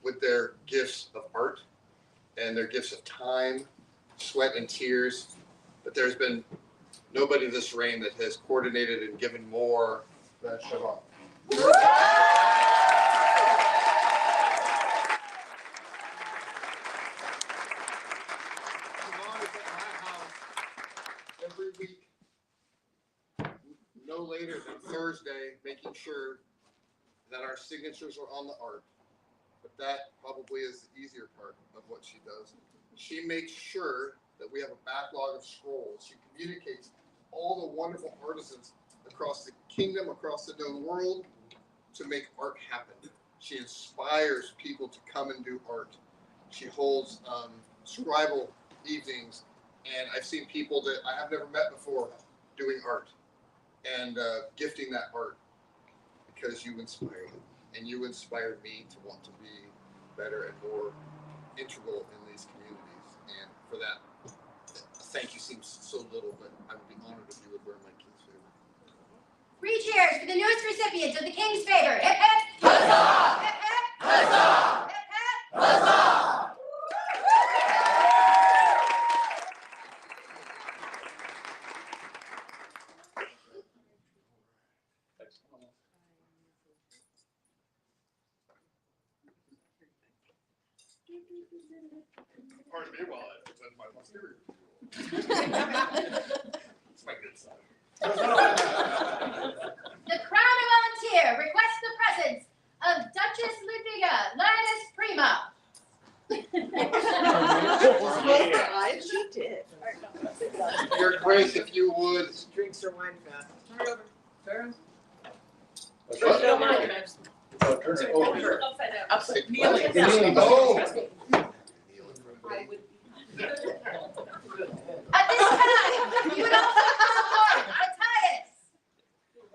Speaker 4: with their gifts of art and their gifts of time, sweat, and tears. But there's been nobody this reign that has coordinated and given more than Siobhan. Every week, no later than Thursday, making sure that our signatures are on the art. But that probably is the easier part of what she does. She makes sure that we have a backlog of scrolls. She communicates all the wonderful artisans across the kingdom, across the known world, to make art happen. She inspires people to come and do art. She holds scribal evenings, and I've seen people that I have never met before doing art and gifting that art because you inspired them, and you inspired me to want to be better and more integral in these communities. And for that, thank you seems so little, but I would be honored if you would wear my king's favor.
Speaker 1: 3 cheers for the newest recipient of the king's favor. Hip hip! Huzzah! Hip hip! Huzzah! Hip hip! Huzzah!
Speaker 4: Pardon me while I present my posterior. It's my good side.
Speaker 1: The Crown of Volunteer requests the presence of Duchess Ludwiga Lioness Prima.
Speaker 7: She did.
Speaker 4: Your Grace, if you would.
Speaker 9: Drinks her wine fast.
Speaker 7: Turn it over. Turn.
Speaker 4: What?
Speaker 7: Don't mind it.
Speaker 4: Turn it over.
Speaker 17: Upside down.
Speaker 7: Upside. Kneeling.
Speaker 4: Oh.
Speaker 1: At this time, you would also call forth Matthias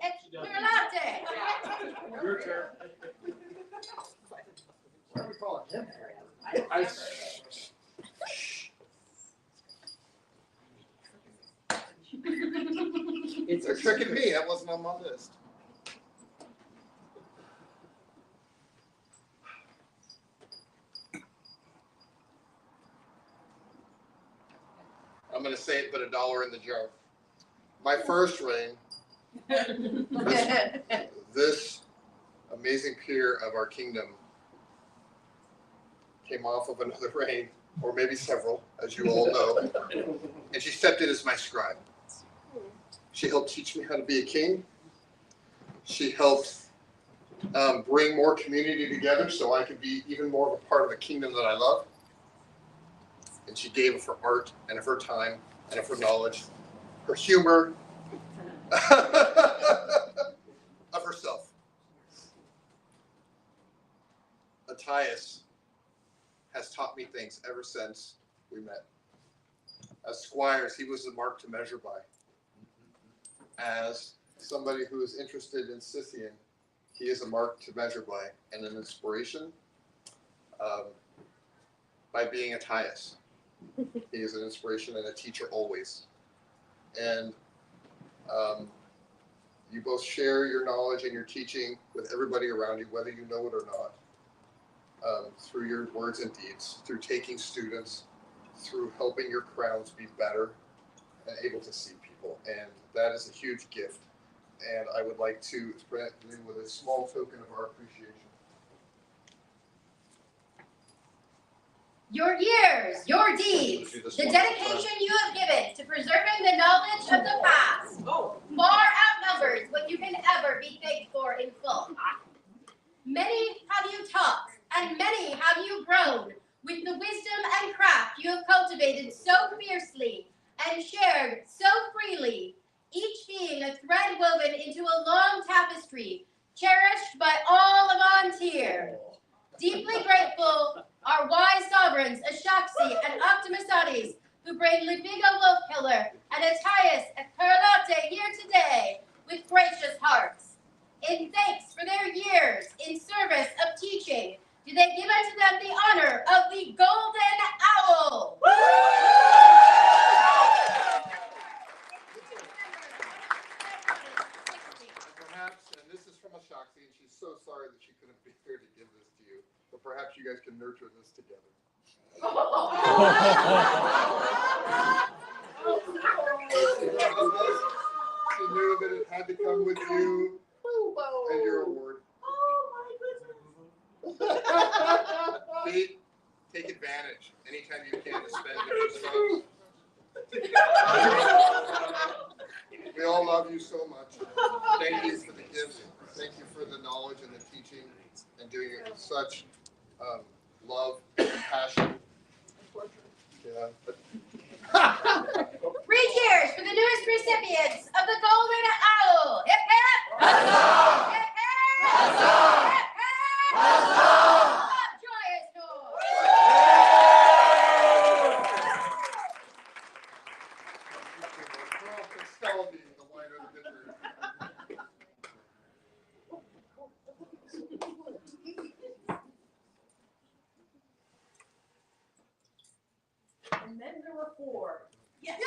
Speaker 1: et Pirlate.
Speaker 6: Your turn.
Speaker 5: What are we calling him?
Speaker 4: They're tricking me. That wasn't on my list. I'm going to say it, put $1 in the jar. My first reign, this amazing peer of our kingdom came off of another reign, or maybe several, as you all know, and she stepped in as my scribe. She helped teach me how to be a king. She helped bring more community together so I could be even more of a part of a kingdom that I love. And she gave of her art and of her time and of her knowledge, her humor, of herself. Matthias has taught me things ever since we met. As squires, he was a mark to measure by. As somebody who is interested in Scythian, he is a mark to measure by and an inspiration by being a Matthias. He is an inspiration and a teacher always. And you both share your knowledge and your teaching with everybody around you, whether you know it or not, through your words and deeds, through taking students, through helping your crowns be better and able to see people. And that is a huge gift. And I would like to present you with a small token of our appreciation.
Speaker 1: Your years, your deeds, the dedication you have given to preserving the knowledge of the past far outnumbers what you can ever be thanked for in full. Many have you taught, and many have you grown with the wisdom and craft you have cultivated so fiercely and shared so freely, each being a thread woven into a long tapestry cherished by all of Antir. Deeply grateful are wise sovereigns Ashaxi and Optimisades, who bring Ludwiga Wolfkiller and Matthias et Pirlate here today with gracious hearts. In thanks for their years in service of teaching, do they give unto them the honor of the Golden Owl.
Speaker 4: Perhaps, and this is from Ashaxi, and she's so sorry that she couldn't be here to give this to you, but perhaps you guys can nurture this together. She knew that it had to come with you and your award. Take advantage anytime you can to spend with yourself. We all love you so much. Thank you for the gifts. Thank you for the knowledge and the teaching and doing it with such love and passion. Yeah.
Speaker 1: 3 cheers for the newest recipients of the Golden Owl. Hip hip!
Speaker 18: Huzzah!
Speaker 1: Hip hip!
Speaker 18: Huzzah!
Speaker 1: Hip hip!
Speaker 18: Huzzah!
Speaker 1: A joyous noise!
Speaker 4: The wider the bitter.
Speaker 7: And then there were 4.
Speaker 1: Yes.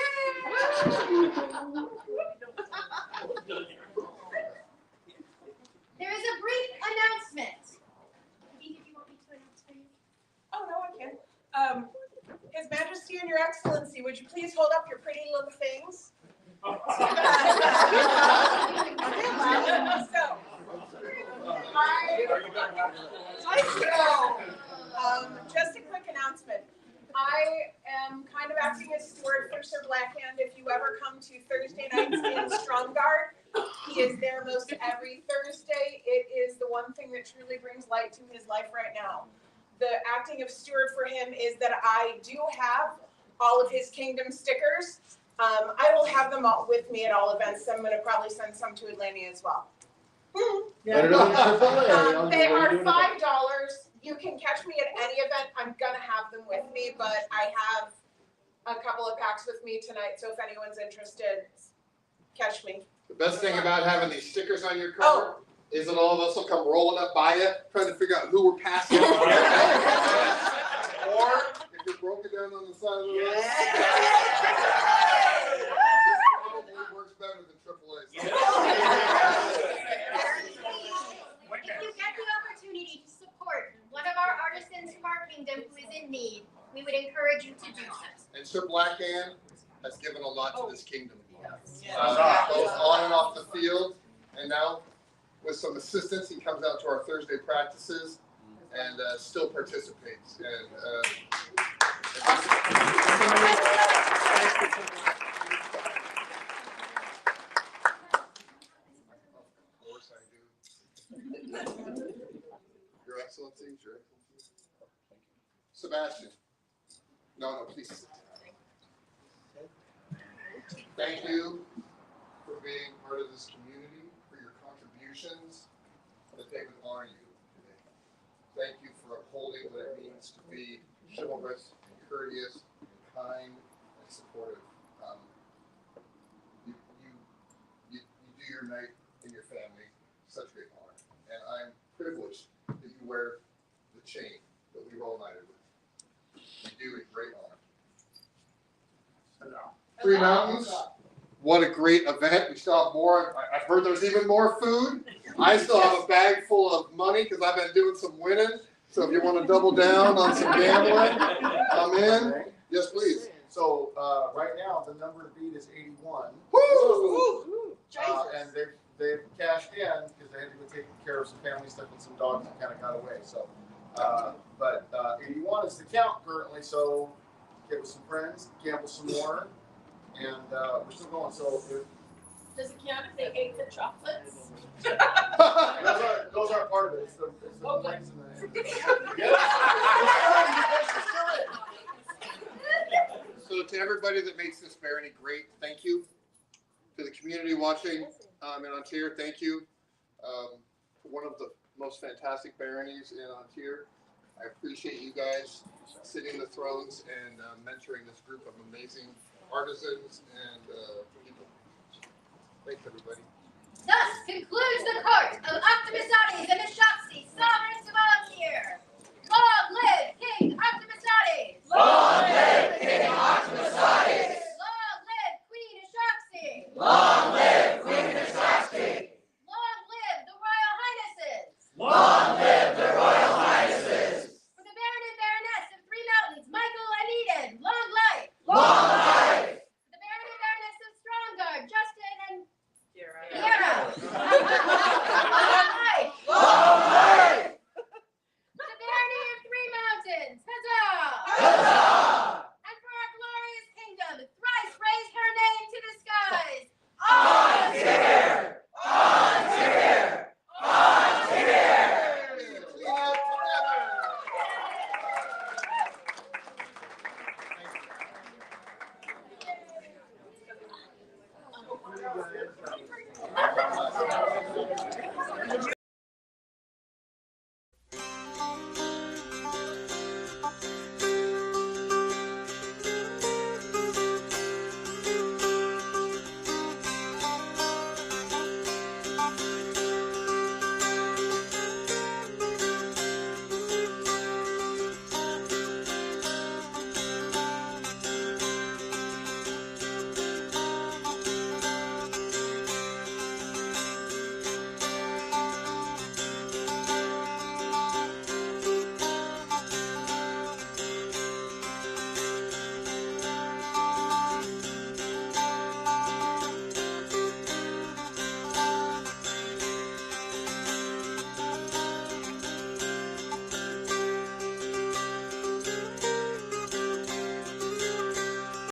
Speaker 10: hold up your pretty little things? Just a quick announcement. I am kind of acting as steward for Sir Blackhand. If you ever come to Thursday nights in Stromgard, he is there most every Thursday. It is the one thing that truly brings light to his life right now. The acting of steward for him is that I do have all of his kingdom stickers. I will have them all with me at all events. I'm going to probably send some to Atlanta as well. They are $5. You can catch me at any event. I'm gonna have them with me, but I have a couple of packs with me tonight. So if anyone's interested, catch me.
Speaker 4: The best thing about having these stickers on your cover is that all of us will come rolling up by you, trying to figure out who we're passing. Or if you're broken down on the side of the road, this probably works better than AAA.
Speaker 1: If you get the opportunity to support one of our artisans from our kingdom who is in need, we would encourage you to do so.
Speaker 4: And Sir Blackhand has given a lot to this kingdom.
Speaker 10: Yes.
Speaker 4: Both on and off the field, and now with some assistance, he comes out to our Thursday practices and still participates. And Your Excellencies, Your Excellencies. Sebastian. No, please sit. Thank you for being part of this community, for your contributions, that they would honor you today. Thank you for upholding what it means to be chivalrous and courteous and kind and supportive. You do your night in your family such great honor. And I'm privileged that you wear the chain that we roll knighted with. You do a great honor. Three Mountains, what a great event. We still have more. I've heard there's even more food. I still have a bag full of money because I've been doing some winning. So if you want to double down on some gambling, I'm in. Yes, please.
Speaker 19: So right now the number to beat is 81.
Speaker 10: Woo!
Speaker 19: And they've cashed in because they had to go take care of some family stuff and some dogs that kind of got away. So, but 81 is the count currently. So get with some friends, gamble some more, and we're still going. So
Speaker 17: Does it count if they ate the chocolates?
Speaker 19: those aren't part of it. It's the points and the.
Speaker 4: So to everybody that makes this barony great, thank you. To the community watching in Ontario, thank you. For one of the most fantastic baronies in Ontario. I appreciate you guys sitting in the thrones and mentoring this group of amazing artisans and people. Thanks, everybody.
Speaker 1: Thus concludes the court of Optimisades and the Shopsy, sovereigns of Algier. Long live King Optimisades!
Speaker 18: Long live King Optimisades!
Speaker 1: Long live Queen Shopsy!
Speaker 18: Long live Queen Shopsy!
Speaker 1: Long live the Royal Highnesses!
Speaker 18: Long live the Royal Highnesses!
Speaker 1: For the Baron and Baroness of Three Mountains, Michael and Eden, long life!
Speaker 18: Long life!
Speaker 1: For the Baron and Baroness of Stromgard, Justin and
Speaker 10: Kiera.
Speaker 1: Long life!
Speaker 18: Long life!
Speaker 1: For the Barony of Three Mountains, huzzah!
Speaker 18: Huzzah!
Speaker 1: And for our glorious kingdom, thrice raise her name to the skies!
Speaker 18: Ontario! Ontario! Ontario!
Speaker 4: Thank you.